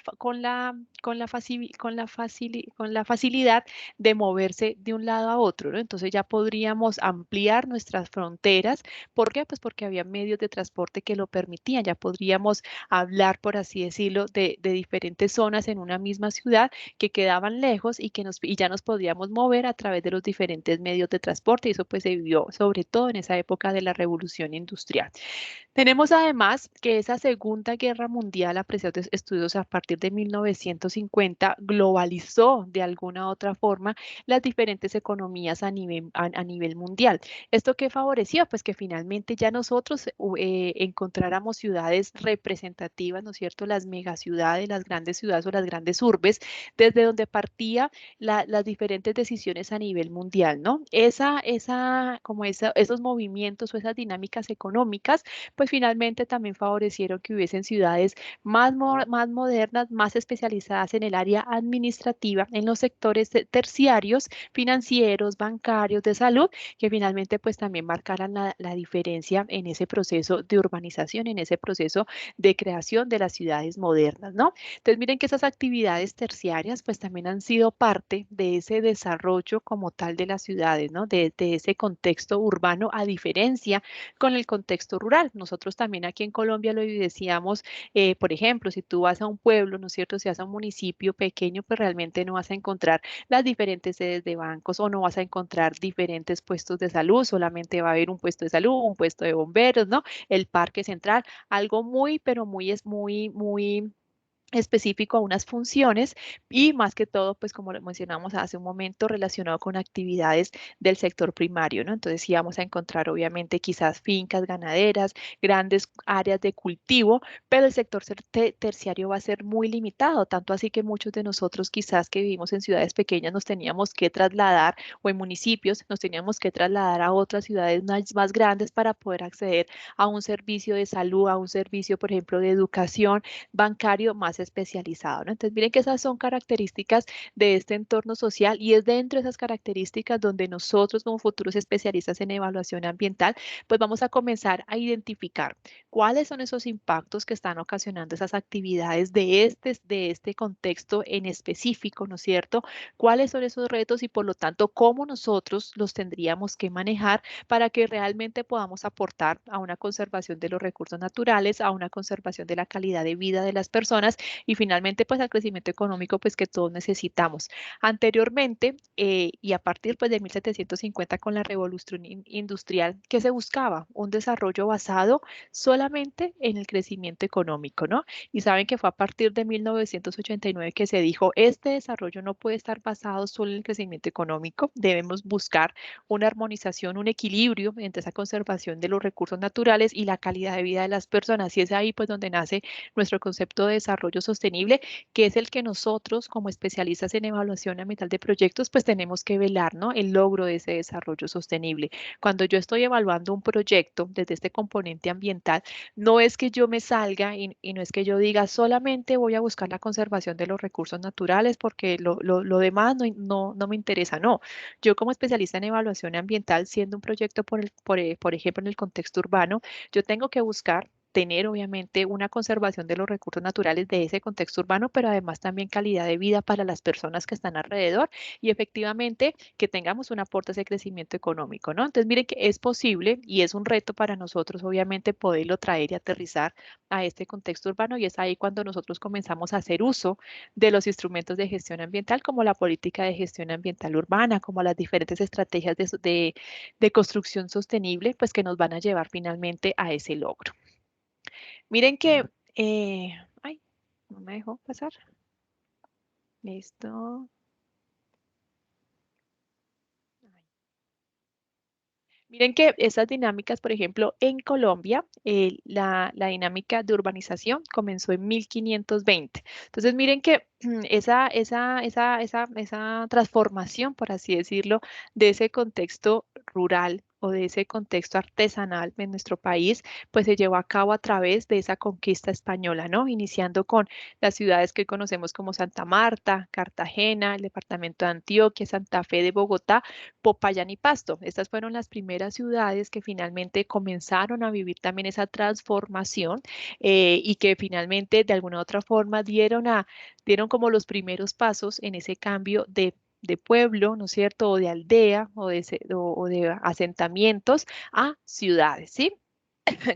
Speaker 2: facilidad de moverse de un lado a otro, ¿no? Entonces ya podríamos ampliar nuestras fronteras. ¿Por qué? Pues porque había medios de transporte que lo permitían. Ya podríamos hablar, por así decirlo, de diferentes zonas en una misma ciudad que quedaban lejos y ya nos podíamos mover a través de los diferentes medios de transporte, y eso pues se vivió sobre todo en esa época de la revolución industrial. Tenemos además que esa Segunda Guerra Mundial, apreciados estudios, a partir de 1950 globalizó de alguna u otra forma las diferentes economías a nivel mundial. ¿Esto qué favoreció? Pues que finalmente ya nosotros encontráramos ciudades representativas, ¿no es cierto? Las megaciudades, las grandes ciudades o las grandes urbes, desde donde partía las diferentes decisiones a nivel mundial, ¿no? Esos movimientos o esas dinámicas económicas, pues finalmente también favorecieron que hubiesen ciudades más modernas, más especializadas en el área administrativa, en los sectores terciarios, financieros, bancarios, de salud, que finalmente pues también marcaran la diferencia en ese proceso de urbanización, en ese proceso de creación de las ciudades modernas, ¿no? Entonces miren que esas actividades terciarias pues también han sido parte de ese desarrollo como tal de las ciudades, ¿no? De ese contexto urbano, a diferencia con el contexto rural. Nosotros también aquí en Colombia lo decíamos, por ejemplo, si tú vas a un pueblo, ¿no es cierto? Si vas a un municipio pequeño, pues realmente no vas a encontrar las diferentes sedes de bancos o no vas a encontrar diferentes puestos de salud, solamente va a haber un puesto de salud, un puesto de bomberos, ¿no? El parque central, algo muy específico a unas funciones y más que todo, pues como lo mencionamos hace un momento, relacionado con actividades del sector primario, ¿no? Entonces sí vamos a encontrar obviamente quizás fincas ganaderas, grandes áreas de cultivo, pero el sector terciario va a ser muy limitado, tanto así que muchos de nosotros quizás que vivimos en ciudades pequeñas nos teníamos que trasladar, o en municipios nos teníamos que trasladar a otras ciudades más grandes para poder acceder a un servicio de salud, a un servicio, por ejemplo, de educación, bancario más especializado, ¿no? Entonces, miren que esas son características de este entorno social y es dentro de esas características donde nosotros como futuros especialistas en evaluación ambiental, pues vamos a comenzar a identificar cuáles son esos impactos que están ocasionando esas actividades de este contexto en específico, ¿no es cierto? ¿Cuáles son esos retos y por lo tanto cómo nosotros los tendríamos que manejar para que realmente podamos aportar a una conservación de los recursos naturales, a una conservación de la calidad de vida de las personas y finalmente pues al crecimiento económico pues que todos necesitamos? Anteriormente y a partir pues de 1750 con la revolución industrial, ¿qué se buscaba? Un desarrollo basado solamente en el crecimiento económico, ¿no? Y saben que fue a partir de 1989 que se dijo, este desarrollo no puede estar basado solo en el crecimiento económico, debemos buscar una armonización, un equilibrio entre esa conservación de los recursos naturales y la calidad de vida de las personas. Y es ahí pues donde nace nuestro concepto de desarrollo sostenible, que es el que nosotros como especialistas en evaluación ambiental de proyectos pues tenemos que velar, ¿no? El logro de ese desarrollo sostenible. Cuando yo estoy evaluando un proyecto desde este componente ambiental, no es que yo me salga y no es que yo diga solamente voy a buscar la conservación de los recursos naturales porque lo demás no me interesa. No, yo como especialista en evaluación ambiental, siendo un proyecto por ejemplo en el contexto urbano, yo tengo que buscar tener obviamente una conservación de los recursos naturales de ese contexto urbano, pero además también calidad de vida para las personas que están alrededor y efectivamente que tengamos un aporte a ese crecimiento económico, ¿no? Entonces, miren que es posible y es un reto para nosotros, obviamente, poderlo traer y aterrizar a este contexto urbano y es ahí cuando nosotros comenzamos a hacer uso de los instrumentos de gestión ambiental como la política de gestión ambiental urbana, como las diferentes estrategias de construcción sostenible, pues que nos van a llevar finalmente a ese logro. Miren que, ay, no me dejó pasar. Listo. Miren que esas dinámicas, por ejemplo, en Colombia, la dinámica de urbanización comenzó en 1520. Entonces, miren que esa transformación, por así decirlo, de ese contexto rural o de ese contexto artesanal en nuestro país, pues se llevó a cabo a través de esa conquista española, ¿no? Iniciando con las ciudades que hoy conocemos como Santa Marta, Cartagena, el departamento de Antioquia, Santa Fe de Bogotá, Popayán y Pasto. Estas fueron las primeras ciudades que finalmente comenzaron a vivir también esa transformación y que finalmente de alguna u otra forma dieron como los primeros pasos en ese cambio de pueblo, ¿no es cierto? O de aldea o de asentamientos a ciudades, ¿sí?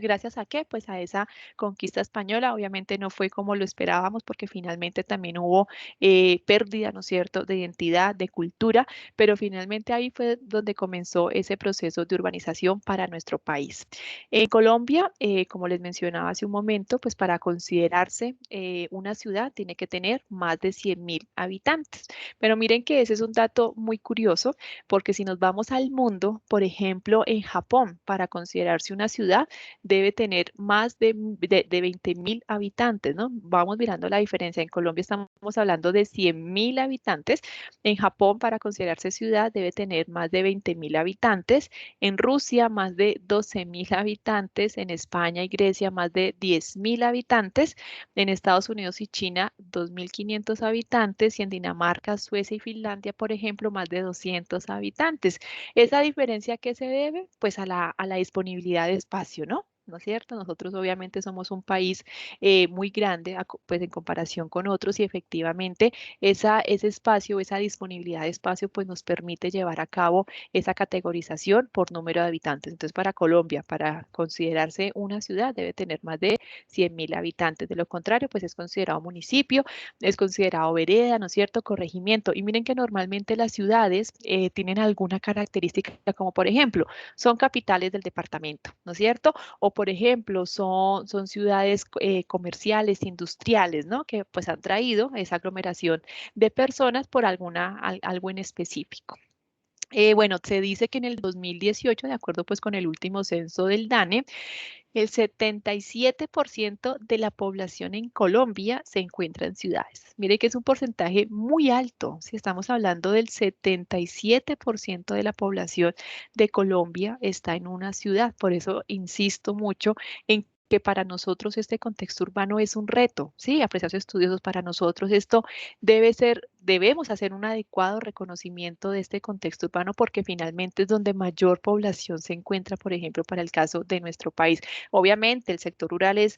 Speaker 2: ¿Gracias a qué? Pues a esa conquista española. Obviamente no fue como lo esperábamos porque finalmente también hubo pérdida, ¿no es cierto?, de identidad, de cultura, pero finalmente ahí fue donde comenzó ese proceso de urbanización para nuestro país. En Colombia, como les mencionaba hace un momento, pues para considerarse una ciudad tiene que tener más de 100.000 habitantes. Pero miren que ese es un dato muy curioso porque si nos vamos al mundo, por ejemplo, en Japón, para considerarse una ciudad, debe tener más de 20.000 habitantes, ¿no? Vamos mirando la diferencia. En Colombia estamos hablando de 100.000 habitantes. En Japón, para considerarse ciudad, debe tener más de 20.000 habitantes. En Rusia, más de 12.000 habitantes. En España y Grecia, más de 10.000 habitantes. En Estados Unidos y China, 2.500 habitantes. Y en Dinamarca, Suecia y Finlandia, por ejemplo, más de 200 habitantes. ¿Esa diferencia a qué se debe? Pues a la disponibilidad de espacio, ¿no? ¿No es cierto? Nosotros obviamente somos un país muy grande pues en comparación con otros y efectivamente ese espacio, esa disponibilidad de espacio pues nos permite llevar a cabo esa categorización por número de habitantes. Entonces para Colombia, para considerarse una ciudad debe tener más de 100.000 habitantes. De lo contrario pues es considerado municipio, es considerado vereda, ¿no es cierto? Corregimiento. Y miren que normalmente las ciudades tienen alguna característica como por ejemplo son capitales del departamento, ¿no es cierto? O por ejemplo, son ciudades comerciales, industriales, ¿no? Que pues han traído esa aglomeración de personas por algo en específico. Bueno, se dice que en el 2018, de acuerdo pues con el último censo del DANE, el 77% de la población en Colombia se encuentra en ciudades. Mire que es un porcentaje muy alto. Si estamos hablando del 77% de la población de Colombia está en una ciudad. Por eso insisto mucho en que para nosotros este contexto urbano es un reto, ¿sí? Apreciados estudiosos, para nosotros esto debemos hacer un adecuado reconocimiento de este contexto urbano porque finalmente es donde mayor población se encuentra, por ejemplo, para el caso de nuestro país. Obviamente el sector rural es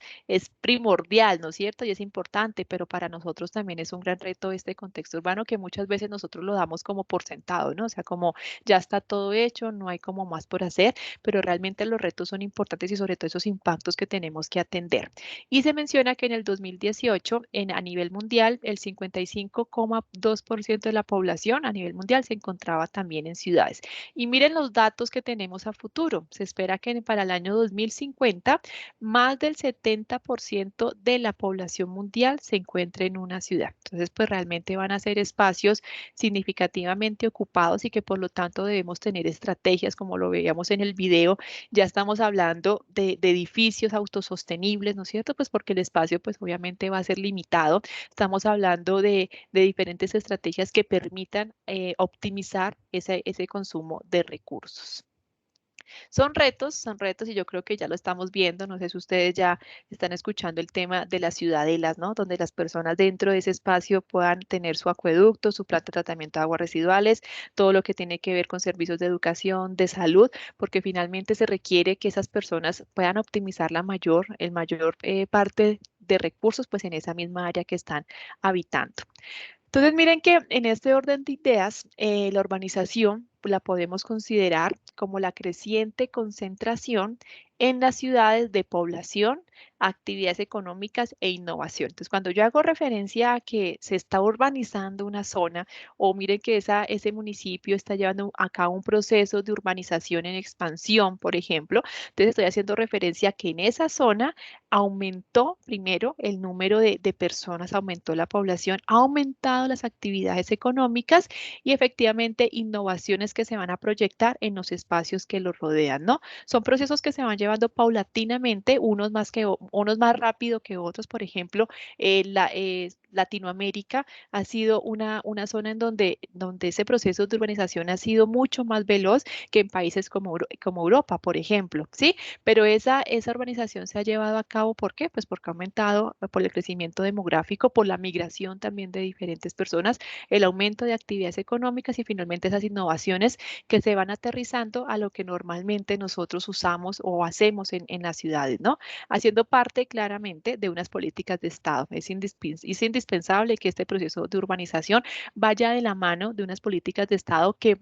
Speaker 2: primordial, ¿no es cierto? Y es importante, pero para nosotros también es un gran reto este contexto urbano que muchas veces nosotros lo damos como por sentado, ¿no? O sea, como ya está todo hecho, no hay como más por hacer, pero realmente los retos son importantes y sobre todo esos impactos que tenemos que atender. Y se menciona que en el 2018, a nivel mundial, el 55,2% de la población a nivel mundial se encontraba también en ciudades. Y miren los datos que tenemos a futuro. Se espera que para el año 2050, más del 70% de la población mundial se encuentre en una ciudad. Entonces, pues realmente van a ser espacios significativamente ocupados y que por lo tanto debemos tener estrategias, como lo veíamos en el video. Ya estamos hablando de edificios autosostenibles, ¿no es cierto? Pues porque el espacio pues obviamente va a ser limitado. Estamos hablando de diferentes estrategias que permitan optimizar ese consumo de recursos. Son retos y yo creo que ya lo estamos viendo. No sé si ustedes ya están escuchando el tema de las ciudadelas, ¿no? Donde las personas dentro de ese espacio puedan tener su acueducto, su planta de tratamiento de aguas residuales, todo lo que tiene que ver con servicios de educación, de salud, porque finalmente se requiere que esas personas puedan optimizar el mayor parte de recursos, pues en esa misma área que están habitando. Entonces, miren que en este orden de ideas, la urbanización la podemos considerar como la creciente concentración en las ciudades de población, actividades económicas e innovación. Entonces, cuando yo hago referencia a que se está urbanizando una zona, o miren que ese municipio está llevando a cabo un proceso de urbanización en expansión, por ejemplo, entonces estoy haciendo referencia a que en esa zona aumentó primero el número de personas, aumentó la población, ha aumentado las actividades económicas y efectivamente innovaciones que se van a proyectar en los espacios que los rodean, ¿no? Son procesos que se van llevando paulatinamente, unos más rápido que otros. Por ejemplo, Latinoamérica ha sido una zona en donde ese proceso de urbanización ha sido mucho más veloz que en países como Europa, por ejemplo, ¿sí? Pero esa urbanización se ha llevado a cabo, ¿por qué? Pues porque ha aumentado por el crecimiento demográfico, por la migración también de diferentes personas, el aumento de actividades económicas y finalmente esas innovaciones que se van aterrizando a lo que normalmente nosotros usamos o hacemos en las ciudades, ¿no? Haciendo parte claramente de unas políticas de Estado. Es indispensable que este proceso de urbanización vaya de la mano de unas políticas de Estado que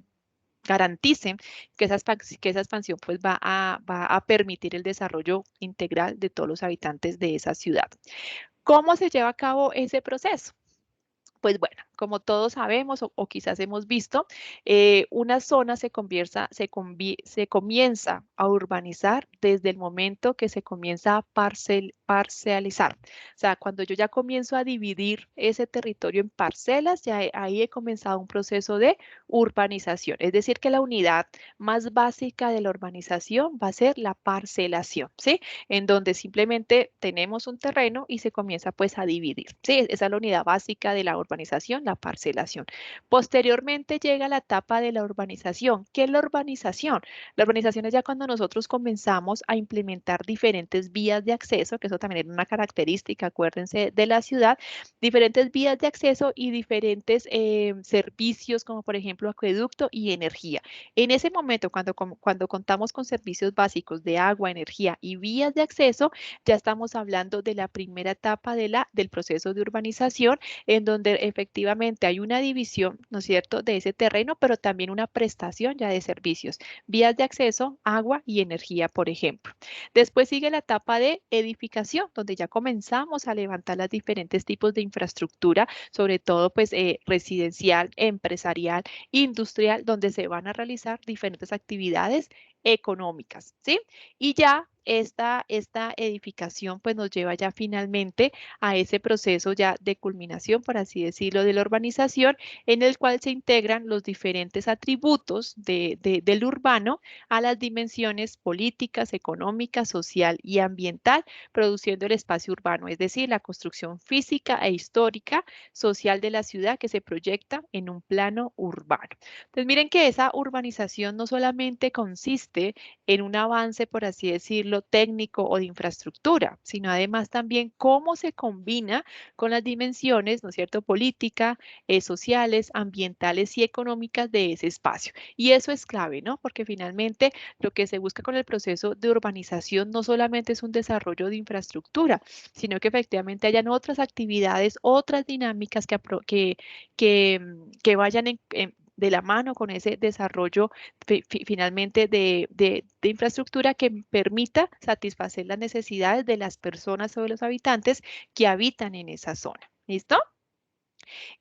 Speaker 2: garanticen que esa expansión pues va a permitir el desarrollo integral de todos los habitantes de esa ciudad. ¿Cómo se lleva a cabo ese proceso? Pues bueno, como todos sabemos o quizás hemos visto, una zona se comienza a urbanizar desde el momento que se comienza a parcializar. O sea, cuando yo ya comienzo a dividir ese territorio en parcelas, ya ahí he comenzado un proceso de urbanización. Es decir, que la unidad más básica de la urbanización va a ser la parcelación, ¿sí? En donde simplemente tenemos un terreno y se comienza pues a dividir, ¿sí? Esa es la unidad básica de la urbanización, la parcelación. Posteriormente llega la etapa de la urbanización. ¿Qué es la urbanización? La urbanización es ya cuando nosotros comenzamos a implementar diferentes vías de acceso, que eso también es una característica, acuérdense, de la ciudad, diferentes vías de acceso y diferentes servicios como por ejemplo acueducto y energía. En ese momento, cuando contamos con servicios básicos de agua, energía y vías de acceso, ya estamos hablando de la primera etapa del proceso de urbanización, en donde efectivamente hay una división, ¿no es cierto?, de ese terreno, pero también una prestación ya de servicios, vías de acceso, agua y energía, por ejemplo. Después sigue la etapa de edificación, donde ya comenzamos a levantar los diferentes tipos de infraestructura, sobre todo pues residencial, empresarial, industrial, donde se van a realizar diferentes actividades económicas, ¿sí? Y ya esta edificación pues nos lleva ya finalmente a ese proceso ya de culminación, por así decirlo, de la urbanización, en el cual se integran los diferentes atributos del urbano a las dimensiones políticas, económicas, social y ambiental, produciendo el espacio urbano, es decir, la construcción física e histórica social de la ciudad que se proyecta en un plano urbano. Entonces miren que esa urbanización no solamente consiste en un avance, por así decirlo, decirlo, técnico o de infraestructura, sino además también cómo se combina con las dimensiones, ¿no es cierto?, política, sociales, ambientales y económicas de ese espacio. Y eso es clave, ¿no? Porque finalmente lo que se busca con el proceso de urbanización no solamente es un desarrollo de infraestructura, sino que efectivamente hayan otras actividades, otras dinámicas que vayan de la mano con ese desarrollo finalmente de infraestructura que permita satisfacer las necesidades de las personas o de los habitantes que habitan en esa zona. ¿Listo?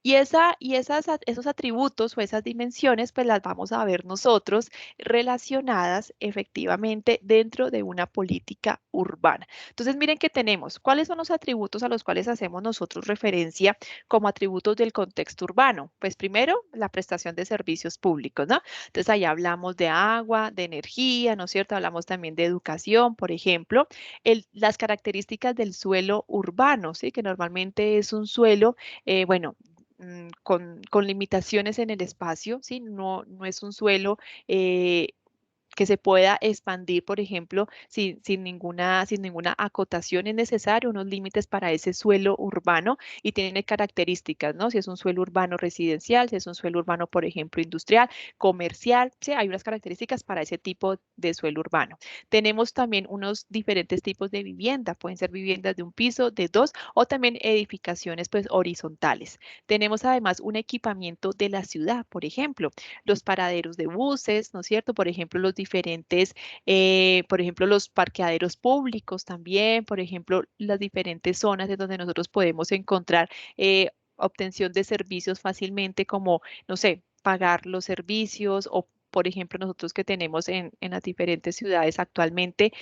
Speaker 2: Esos atributos o esas dimensiones, pues las vamos a ver nosotros relacionadas efectivamente dentro de una política urbana. Entonces, miren que tenemos, ¿cuáles son los atributos a los cuales hacemos nosotros referencia como atributos del contexto urbano? Pues primero, la prestación de servicios públicos, ¿no? Entonces, ahí hablamos de agua, de energía, ¿no es cierto? Hablamos también de educación, por ejemplo, las características del suelo urbano, ¿sí? Que normalmente es un suelo, bueno, con limitaciones en el espacio, ¿sí? No es un suelo que se pueda expandir, por ejemplo, sin ninguna acotación. Es necesario unos límites para ese suelo urbano y tiene características, ¿no? Si es un suelo urbano residencial, si es un suelo urbano, por ejemplo, industrial, comercial, ¿sí? Hay unas características para ese tipo de suelo urbano. Tenemos también unos diferentes tipos de vivienda, pueden ser viviendas de un piso, de dos, o también edificaciones, pues, horizontales. Tenemos además un equipamiento de la ciudad, por ejemplo, los paraderos de buses, ¿no es cierto? Por ejemplo, por ejemplo, los parqueaderos públicos también, por ejemplo, las diferentes zonas en donde nosotros podemos encontrar obtención de servicios fácilmente, como, no sé, pagar los servicios o por ejemplo, nosotros que tenemos en las diferentes ciudades actualmente,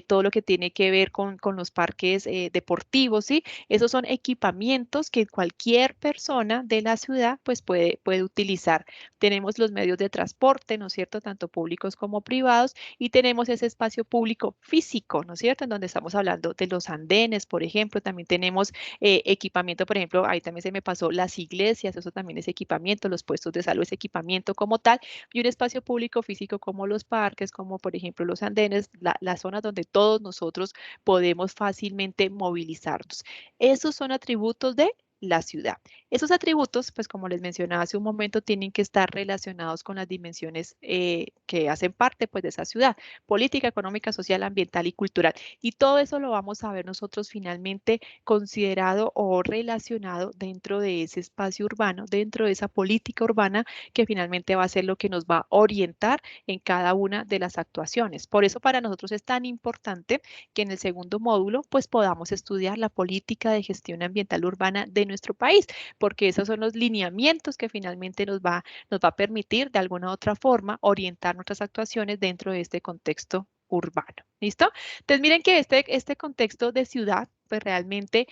Speaker 2: todo lo que tiene que ver con los parques deportivos, ¿sí? Esos son equipamientos que cualquier persona de la ciudad pues puede utilizar. Tenemos los medios de transporte, ¿no es cierto?, tanto públicos como privados, y tenemos ese espacio público físico, ¿no es cierto?, en donde estamos hablando de los andenes, por ejemplo, también tenemos equipamiento, por ejemplo, ahí también se me pasó las iglesias, eso también es equipamiento, los puestos de salud es equipamiento como tal, y un espacio público físico como los parques, como por ejemplo los andenes, las zonas donde todos nosotros podemos fácilmente movilizarnos. Esos son atributos de la ciudad. Esos atributos, pues como les mencionaba hace un momento, tienen que estar relacionados con las dimensiones que hacen parte pues de esa ciudad, política, económica, social, ambiental y cultural. Y todo eso lo vamos a ver nosotros finalmente considerado o relacionado dentro de ese espacio urbano, dentro de esa política urbana que finalmente va a ser lo que nos va a orientar en cada una de las actuaciones. Por eso para nosotros es tan importante que en el segundo módulo pues podamos estudiar la política de gestión ambiental urbana de nuestro país, porque esos son los lineamientos que finalmente nos va a permitir de alguna u otra forma orientar nuestras actuaciones dentro de este contexto urbano. ¿Listo? Entonces miren que este contexto de ciudad pues realmente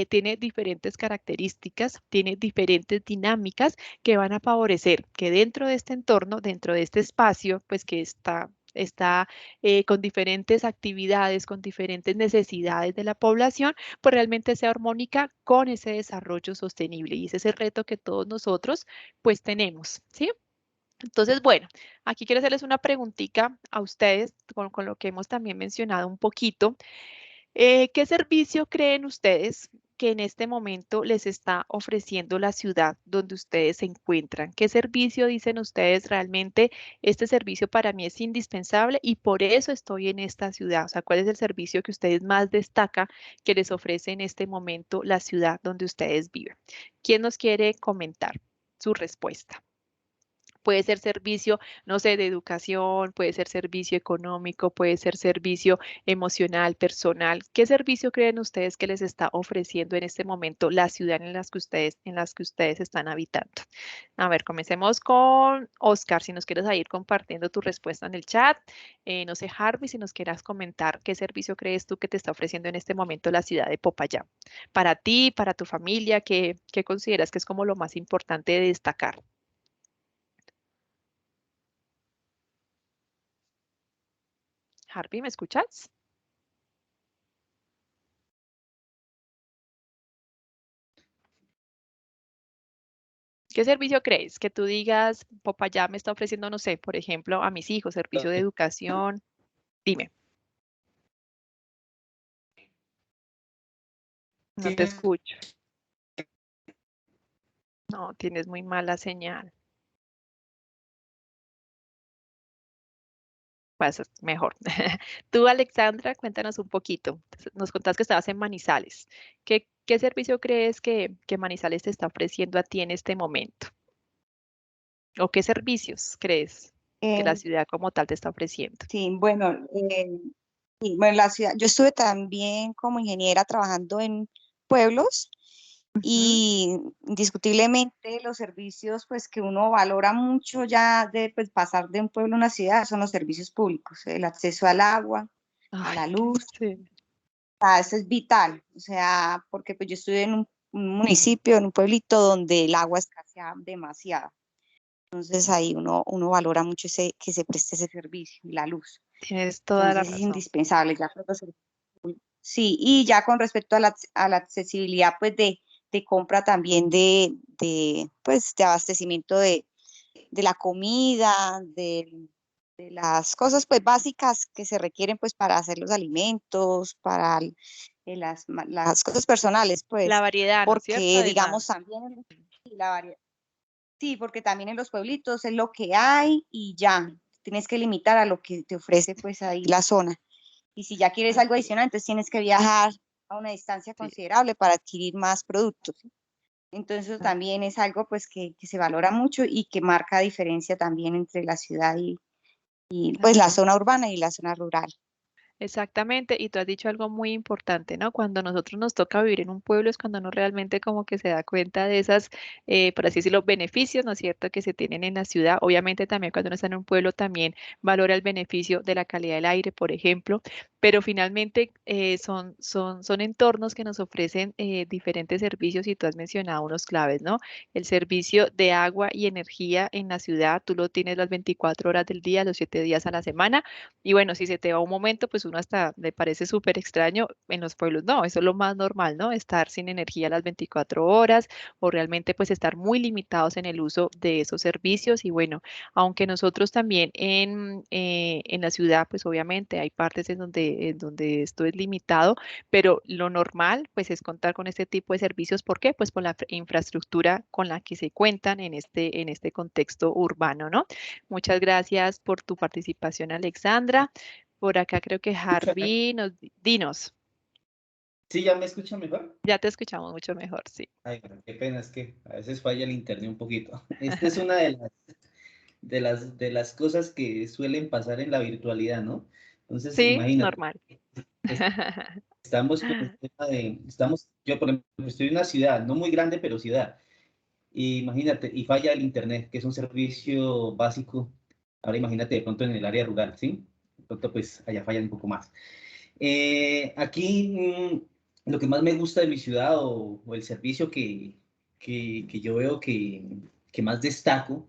Speaker 2: tiene diferentes características, tiene diferentes dinámicas que van a favorecer que dentro de este entorno, dentro de este espacio, pues que está con diferentes actividades, con diferentes necesidades de la población, pues realmente sea armónica con ese desarrollo sostenible. Y ese es el reto que todos nosotros pues tenemos, ¿sí? Entonces, bueno, aquí quiero hacerles una preguntita a ustedes con lo que hemos también mencionado un poquito. ¿Qué servicio creen ustedes que en este momento les está ofreciendo la ciudad donde ustedes se encuentran? ¿Qué servicio dicen ustedes realmente? Este servicio para mí es indispensable y por eso estoy en esta ciudad. O sea, ¿cuál es el servicio que ustedes más destaca que les ofrece en este momento la ciudad donde ustedes viven? ¿Quién nos quiere comentar su respuesta? Puede ser servicio, no sé, de educación, puede ser servicio económico, puede ser servicio emocional, personal. ¿Qué servicio creen ustedes que les está ofreciendo en este momento la ciudad en las que ustedes están habitando? A ver, comencemos con Oscar, si nos quieres ir compartiendo tu respuesta en el chat. No sé, Harvey, si nos quieras comentar qué servicio crees tú que te está ofreciendo en este momento la ciudad de Popayán. Para ti, para tu familia, ¿qué consideras que es como lo más importante de destacar? Harvey, ¿me escuchas? ¿Qué servicio crees? Que tú digas, Popayán me está ofreciendo, no sé, por ejemplo, a mis hijos, servicio de educación. Dime. No
Speaker 1: Sí,
Speaker 2: te escucho. No, tienes muy mala señal. Pues mejor. Tú, Alexandra, cuéntanos un poquito. Nos contaste que estabas en Manizales. ¿Qué servicio crees que Manizales te está ofreciendo a ti en este momento? ¿O qué servicios crees que la
Speaker 3: Eh,
Speaker 2: ciudad como tal te está ofreciendo?
Speaker 3: sí, bueno, sí, bueno, la ciudad, yo estuve también como ingeniera trabajando en pueblos
Speaker 2: Ujú.
Speaker 3: y indiscutiblemente los servicios pues que uno valora mucho ya de pues, pasar de un pueblo a una ciudad son los servicios públicos, el acceso al agua, a la
Speaker 2: Ay,
Speaker 3: luz,
Speaker 2: sí.
Speaker 3: eso es vital, o sea, porque pues yo estuve en un municipio, en un pueblito donde el agua escasea demasiado. Entonces ahí uno valora mucho que se preste ese servicio, y la luz.
Speaker 2: Tienes toda la
Speaker 3: Entonces es
Speaker 2: razón.
Speaker 3: indispensable ya con los sí, y ya con respecto a la accesibilidad pues de compra también pues, de abastecimiento de la comida, de las cosas pues básicas que se requieren pues para hacer los alimentos, para las cosas personales
Speaker 2: La
Speaker 3: pues,
Speaker 2: variedad, ¿no es cierto?
Speaker 3: porque digamos
Speaker 2: Además.
Speaker 3: también sí, la variedad. Sí, porque también en los pueblitos es lo que hay y ya, tienes que limitar a lo que te ofrece pues ahí la zona. Y si ya quieres algo
Speaker 2: Así es.
Speaker 3: adicional, entonces tienes que viajar a una distancia
Speaker 2: Sí,
Speaker 3: considerable para adquirir más productos, ¿sí? Entonces eso
Speaker 2: ah,
Speaker 3: también es algo pues que se valora mucho y que marca diferencia también entre la ciudad y pues la
Speaker 2: claro.
Speaker 3: zona urbana y la zona rural.
Speaker 2: Exactamente, y tú has dicho algo muy importante, ¿no? Cuando nosotros nos toca vivir en un pueblo es cuando uno realmente como que se da cuenta de esas, por así decirlo, beneficios, ¿no es cierto?, que se tienen en la ciudad. Obviamente también cuando uno está en un pueblo también valora el beneficio de la calidad del aire, por ejemplo, pero finalmente son entornos que nos ofrecen diferentes servicios y tú has mencionado unos claves, ¿no? El servicio de agua y energía en la ciudad, tú lo tienes las 24 horas del día, los 7 días a la semana y bueno, si se te va un momento, pues uno hasta le parece súper extraño. En los pueblos no, eso es lo más normal, ¿no? Estar sin energía las 24 horas o realmente pues estar muy limitados en el uso de esos servicios. Y bueno, aunque nosotros también en la ciudad, pues obviamente hay partes en donde esto es limitado, pero lo normal pues es contar con este tipo de servicios. ¿Por qué? Pues por la infraestructura con la que se cuentan en este contexto urbano, ¿no? Muchas gracias por tu participación, Alexandra. Por acá creo que
Speaker 1: escucha acá.
Speaker 2: Harvey dinos,
Speaker 1: ¿Sí ya me escucha mejor?
Speaker 2: ya te escuchamos mucho mejor, sí.
Speaker 1: Ay, bueno, qué pena, es que a veces falla el internet un poquito. Esta es una de las cosas que suelen pasar en la virtualidad, ¿no? Entonces,
Speaker 2: Sí,
Speaker 1: imagínate,
Speaker 2: normal.
Speaker 1: es- estamos con el tema yo por ejemplo, estoy en una ciudad, no muy grande, pero ciudad. Y imagínate, y falla el internet, que es un servicio básico. Ahora imagínate de pronto en el área rural, ¿sí? De pronto pues allá falla un poco más. Aquí lo que más me gusta de mi ciudad o el servicio que yo veo que más destaco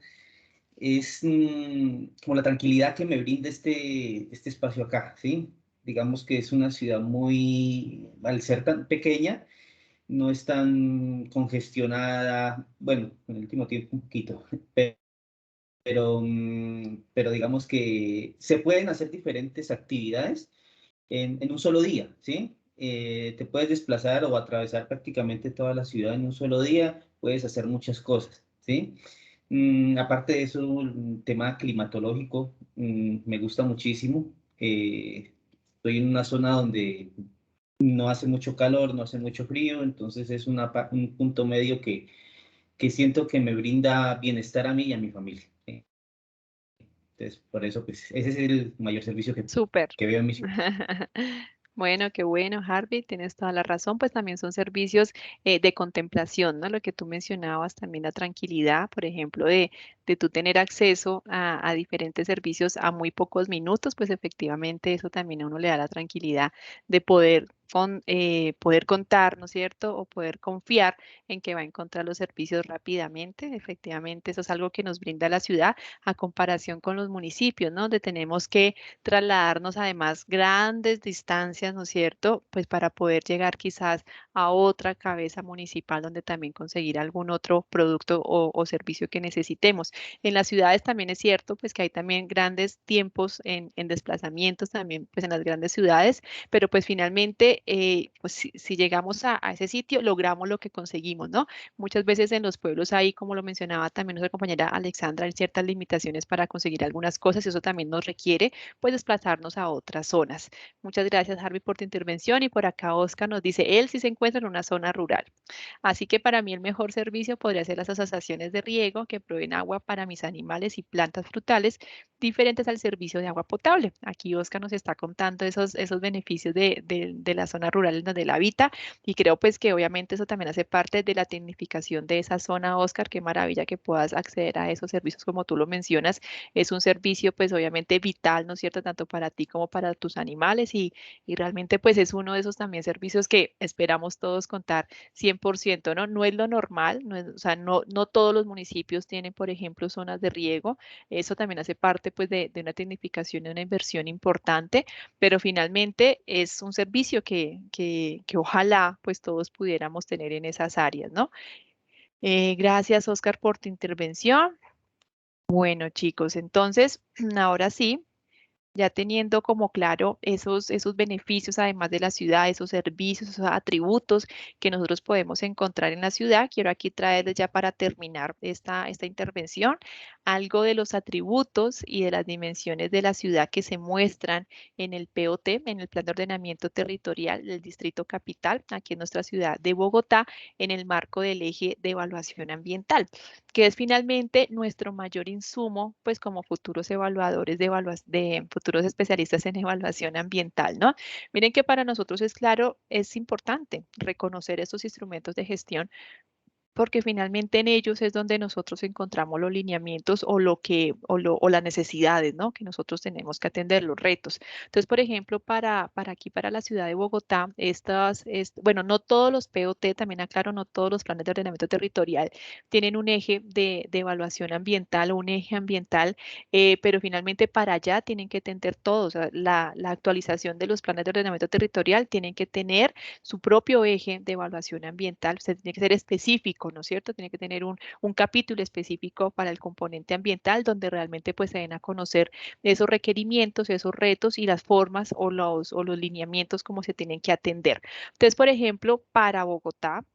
Speaker 1: es como la tranquilidad que me brinda este espacio acá, ¿sí? Digamos que es una ciudad muy, al ser tan pequeña, no es tan congestionada, bueno, en el último tiempo un poquito, pero digamos que se pueden hacer diferentes actividades en un solo día, ¿sí? Te puedes desplazar o atravesar prácticamente toda la ciudad en un solo día, puedes hacer muchas cosas, ¿sí? Aparte de eso, el tema climatológico me gusta muchísimo. Estoy en una zona donde no hace mucho calor, no hace mucho frío, entonces es un punto medio que siento que me brinda bienestar a mí y a mi familia. ¿Sí? Entonces, por eso, pues, ese es el mayor servicio
Speaker 2: Súper.
Speaker 1: que veo en mi ciudad.
Speaker 2: Bueno, qué bueno, Harvey, tienes toda la razón, pues también son servicios de contemplación, ¿no? Lo que tú mencionabas, también la tranquilidad, por ejemplo, de tú tener acceso a diferentes servicios a muy pocos minutos, pues efectivamente eso también a uno le da la tranquilidad de poder, poder contar, ¿no es cierto? O poder confiar en que va a encontrar los servicios rápidamente. Efectivamente, eso es algo que nos brinda la ciudad a comparación con los municipios, ¿no? Donde tenemos que trasladarnos además grandes distancias, ¿no es cierto? Pues para poder llegar quizás
Speaker 5: a otra cabeza municipal donde también conseguir algún otro producto o servicio que necesitemos. En las ciudades también es cierto, pues que hay también grandes tiempos en desplazamientos también, pues en las grandes ciudades, pero pues finalmente, pues si llegamos a ese sitio, logramos lo que conseguimos, ¿no? Muchas veces en los pueblos hay, como lo mencionaba también nuestra compañera Alexandra, hay ciertas limitaciones para conseguir algunas cosas y eso también nos requiere, pues, desplazarnos a otras zonas. Muchas gracias, Harvey, por tu intervención y por acá Oscar nos dice, él sí se encuentra en una zona rural. Así que para mí el mejor servicio podría ser las asociaciones de riego que proveen agua para mis animales y plantas frutales diferentes al servicio de agua potable. Aquí Oscar nos está contando esos beneficios de la zona rural en donde él habita y creo pues que obviamente eso también hace parte de la tecnificación de esa zona, Oscar. Qué maravilla que puedas acceder a esos servicios como tú lo mencionas. Es un servicio pues obviamente vital, ¿no es cierto? Tanto para ti como para tus animales y realmente pues es uno de esos también servicios que esperamos todos contar 100%, ¿no? No es lo normal, no es, o sea, no todos los municipios tienen, por ejemplo, zonas de riego. Eso también hace parte pues de una tecnificación, de una inversión importante, pero finalmente es un servicio que ojalá pues todos pudiéramos tener en esas áreas, ¿no? Gracias, Oscar, por tu intervención. Bueno, chicos, entonces, ahora sí. Ya teniendo como claro esos beneficios, además de la ciudad, esos servicios, esos atributos que nosotros podemos encontrar en la ciudad, quiero aquí traerles ya para terminar esta intervención algo de los atributos y de las dimensiones de la ciudad que se muestran en el POT, en el Plan de Ordenamiento Territorial del Distrito Capital, aquí en nuestra ciudad de Bogotá, en el marco del eje de evaluación ambiental, que es finalmente nuestro mayor insumo, pues como futuros evaluadores de futuros especialistas en evaluación ambiental, ¿no? Miren que para nosotros es claro, es importante reconocer estos instrumentos de gestión porque finalmente en ellos es donde nosotros encontramos los lineamientos o las necesidades, ¿no? Que nosotros tenemos que atender, los retos. Entonces, por ejemplo, para aquí, para la ciudad de Bogotá, bueno, no todos los POT, también aclaro, no todos los planes de ordenamiento territorial tienen un eje de evaluación ambiental o un eje ambiental, pero finalmente para allá tienen que tener todos, o sea, la actualización de los planes de ordenamiento territorial tienen que tener su propio eje de evaluación ambiental, usted tiene que ser específico, ¿no es cierto? Tiene que tener un capítulo específico para el componente ambiental donde realmente pues se den a conocer esos requerimientos, esos retos y las formas o los lineamientos como se tienen que atender. Entonces, por ejemplo, para Bogotá,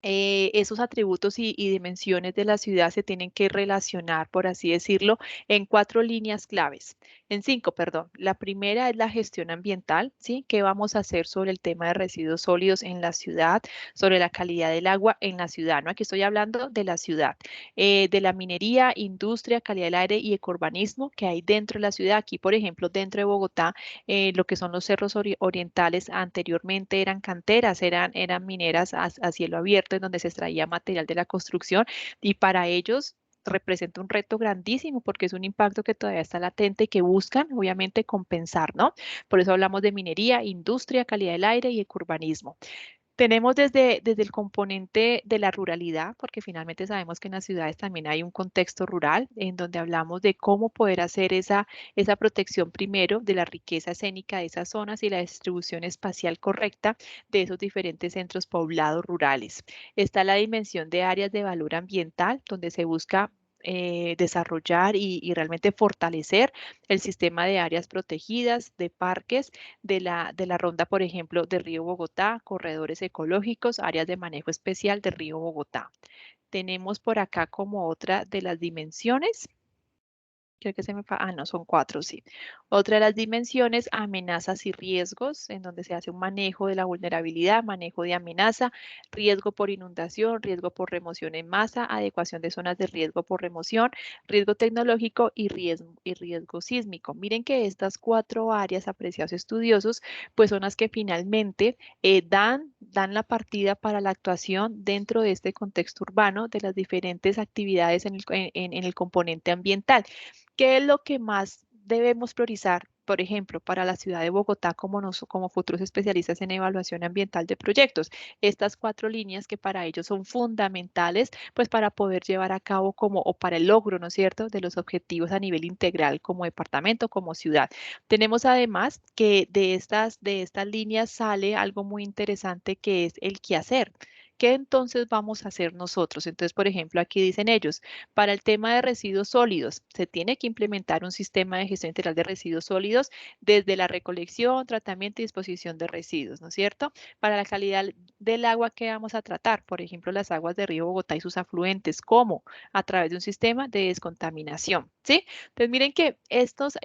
Speaker 5: esos atributos y dimensiones de la ciudad se tienen que relacionar, por así decirlo, en 4 líneas claves, en 5, perdón. La primera es la gestión ambiental, ¿sí? ¿Qué vamos a hacer sobre el tema de residuos sólidos en la ciudad, sobre la calidad del agua en la ciudad, ¿no? Aquí estoy hablando de la ciudad, de la minería, industria, calidad del aire y ecourbanismo que hay dentro de la ciudad. Aquí, por ejemplo, dentro de Bogotá, lo que son los cerros orientales anteriormente eran canteras, eran mineras a cielo abierto en donde se extraía material de la construcción y para ellos representa un reto grandísimo porque es un impacto que todavía está latente y que buscan obviamente compensar, ¿no? Por eso hablamos de minería, industria, calidad del aire y urbanismo. Tenemos desde el componente de la ruralidad, porque finalmente sabemos que en las ciudades también hay un contexto rural en donde hablamos de cómo poder hacer esa protección primero de la riqueza escénica de esas zonas y la distribución espacial correcta de esos diferentes centros poblados rurales. Está la dimensión de áreas de valor ambiental, donde se busca desarrollar y realmente fortalecer el sistema de áreas protegidas, de parques, de la ronda, por ejemplo, de Río Bogotá, corredores ecológicos, áreas de manejo especial de Río Bogotá. Tenemos por acá como otra de las dimensiones. Creo que no, son 4, sí. Otra de las dimensiones, amenazas y riesgos, en donde se hace un manejo de la vulnerabilidad, manejo de amenaza, riesgo por inundación, riesgo por remoción en masa, adecuación de zonas de riesgo por remoción, riesgo tecnológico y riesgo sísmico. Miren que estas 4 áreas, apreciados estudiosos, pues son las que finalmente dan la partida para la actuación dentro de este contexto urbano de las diferentes actividades en el componente ambiental. ¿Qué es lo que más debemos priorizar, por ejemplo, para la ciudad de Bogotá como futuros especialistas en evaluación ambiental de proyectos? Estas 4 líneas que para ellos son fundamentales, pues para poder llevar a cabo o para el logro, ¿no es cierto?, de los objetivos a nivel integral como departamento, como ciudad. Tenemos además que de estas líneas sale algo muy interesante que es el qué hacer. ¿Qué entonces vamos a hacer nosotros? Entonces, por ejemplo, aquí dicen ellos, para el tema de residuos sólidos, se tiene que implementar un sistema de gestión integral de residuos sólidos desde la recolección, tratamiento y disposición de residuos, ¿no es cierto? Para la calidad del agua que vamos a tratar, por ejemplo, las aguas de Río Bogotá y sus afluentes, ¿cómo? A través de un sistema de descontaminación, ¿sí? Entonces, miren que estas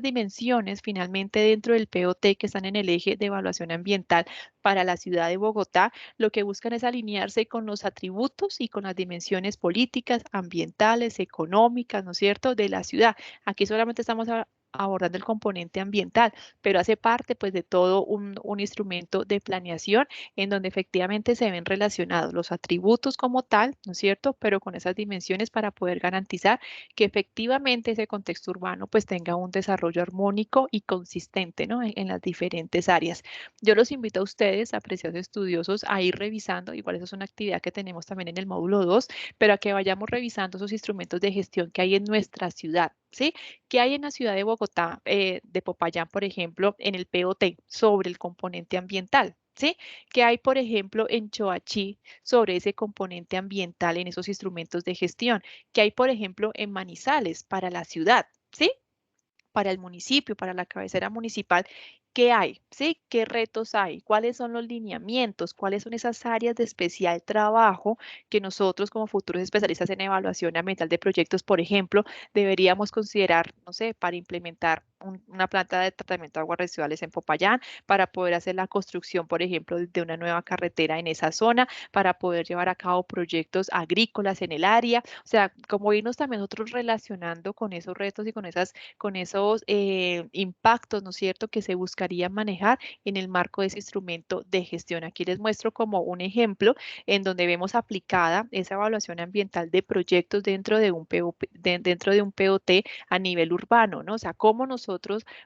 Speaker 5: dimensiones finalmente dentro del POT que están en el eje de evaluación ambiental para la ciudad de Bogotá, lo que buscan es alinearse con los atributos y con las dimensiones políticas, ambientales, económicas, ¿no es cierto?, de la ciudad. Aquí solamente estamos abordando el componente ambiental, pero hace parte pues de todo un instrumento de planeación en donde efectivamente se ven relacionados los atributos como tal, ¿no es cierto?, pero con esas dimensiones para poder garantizar que efectivamente ese contexto urbano pues tenga un desarrollo armónico y consistente, ¿no?, en las diferentes áreas. Yo los invito a ustedes, apreciados estudiosos, a ir revisando, igual eso es una actividad que tenemos también en el módulo 2, pero a que vayamos revisando esos instrumentos de gestión que hay en nuestra ciudad, ¿sí? ¿Qué hay en la ciudad de Bogotá, de Popayán, por ejemplo, en el POT sobre el componente ambiental? ¿Sí? ¿Qué hay, por ejemplo, en Choachí sobre ese componente ambiental en esos instrumentos de gestión? ¿Qué hay, por ejemplo, en Manizales para la ciudad? ¿Sí? Para el municipio, para la cabecera municipal, ¿qué hay? ¿Sí? ¿Qué retos hay? ¿Cuáles son los lineamientos? ¿Cuáles son esas áreas de especial trabajo que nosotros como futuros especialistas en evaluación ambiental de proyectos, por ejemplo, deberíamos considerar, no sé, para implementar una planta de tratamiento de aguas residuales en Popayán, para poder hacer la construcción, por ejemplo, de una nueva carretera en esa zona, para poder llevar a cabo proyectos agrícolas en el área? O sea, como irnos también nosotros relacionando con esos retos y con esos impactos, ¿no es cierto?, que se buscaría manejar en el marco de ese instrumento de gestión. Aquí les muestro como un ejemplo en donde vemos aplicada esa evaluación ambiental de proyectos dentro de un POT a nivel urbano, ¿no? O sea, cómo nosotros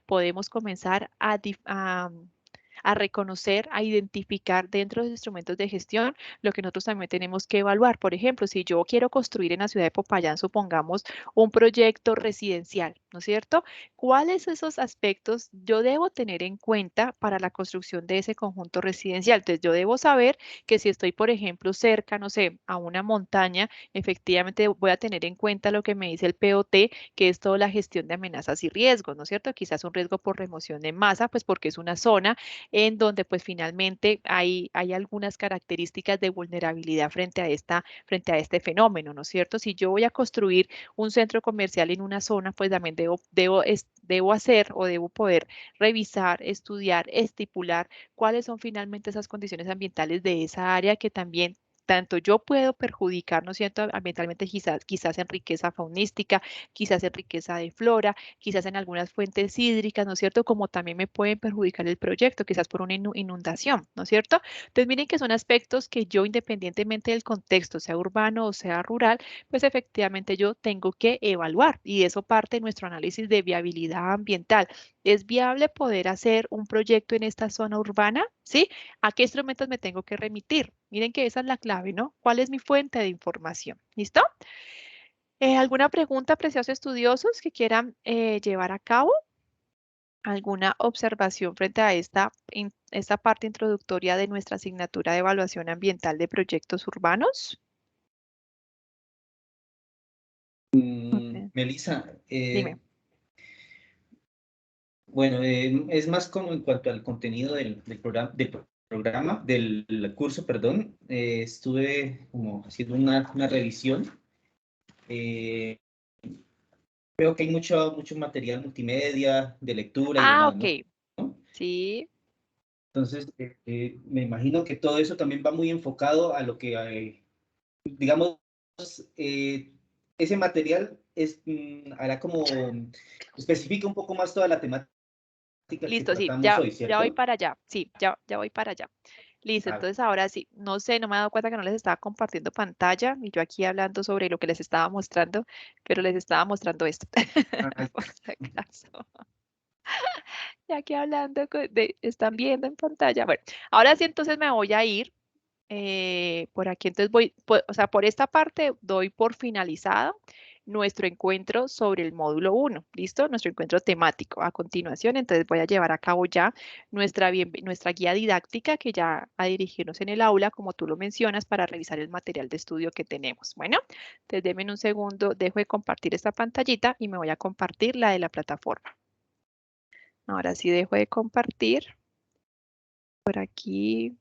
Speaker 5: podemos comenzar a reconocer, a identificar dentro de los instrumentos de gestión lo que nosotros también tenemos que evaluar. Por ejemplo, si yo quiero construir en la ciudad de Popayán, supongamos, un proyecto residencial, ¿no es cierto? ¿Cuáles esos aspectos yo debo tener en cuenta para la construcción de ese conjunto residencial? Entonces, yo debo saber que si estoy, por ejemplo, cerca, no sé, a una montaña, efectivamente voy a tener en cuenta lo que me dice el POT, que es toda la gestión de amenazas y riesgos, ¿no es cierto? Quizás un riesgo por remoción de masa, pues porque es una zona en donde pues finalmente hay algunas características de vulnerabilidad frente a este fenómeno, ¿no es cierto? Si yo voy a construir un centro comercial en una zona, pues también debo hacer o debo poder revisar, estudiar, estipular cuáles son finalmente esas condiciones ambientales de esa área que también tanto yo puedo perjudicar, ¿no es cierto?, ambientalmente, quizás en riqueza faunística, quizás en riqueza de flora, quizás en algunas fuentes hídricas, ¿no es cierto?, como también me pueden perjudicar el proyecto, quizás por una inundación, ¿no es cierto? Entonces, miren que son aspectos que yo, independientemente del contexto, sea urbano o sea rural, pues efectivamente yo tengo que evaluar, y eso parte de nuestro análisis de viabilidad ambiental. ¿Es viable poder hacer un proyecto en esta zona urbana? ¿Sí? ¿A qué instrumentos me tengo que remitir? Miren que esa es la clave, ¿no? ¿Cuál es mi fuente de información? ¿Listo? ¿Alguna pregunta, preciosos estudiosos, que quieran llevar a cabo? ¿Alguna observación frente a esta parte introductoria de nuestra asignatura de evaluación ambiental de proyectos urbanos? Ok,
Speaker 1: Melissa,
Speaker 5: dime.
Speaker 1: bueno, es más como en cuanto al contenido del curso, perdón. Estuve como haciendo una revisión. Eh, Veo que hay mucho material multimedia, de lectura y
Speaker 5: Ah,
Speaker 1: demás,
Speaker 5: ok.
Speaker 1: ¿no?
Speaker 5: Sí.
Speaker 1: Entonces, me imagino que todo eso también va muy enfocado a lo que, digamos, eh, ese material hará como, especifica un poco más toda la temática que
Speaker 5: Listo, sí,
Speaker 1: tratamos
Speaker 5: ya,
Speaker 1: hoy,
Speaker 5: ya voy
Speaker 1: ¿cierto?
Speaker 5: para allá. Sí, ya voy para allá. Listo,
Speaker 1: Ah,
Speaker 5: entonces ahora sí, no sé, no me he dado cuenta que no les estaba compartiendo pantalla y yo aquí hablando sobre lo que les estaba mostrando, pero les estaba mostrando esto,
Speaker 1: ah,
Speaker 5: por si acaso. Y aquí hablando, están viendo en pantalla. Bueno, ahora sí, entonces me voy a ir por aquí. Entonces voy, o sea, por esta parte doy por finalizado nuestro encuentro sobre el módulo 1, ¿listo? Nuestro encuentro temático. A continuación, entonces voy a llevar a cabo ya nuestra guía didáctica que ya a dirigirnos en el aula, como tú lo mencionas, para revisar el material de estudio que tenemos. Bueno, entonces denme un segundo, dejo de compartir esta pantallita y me voy a compartir la de la plataforma. Ahora sí dejo de compartir. Por aquí.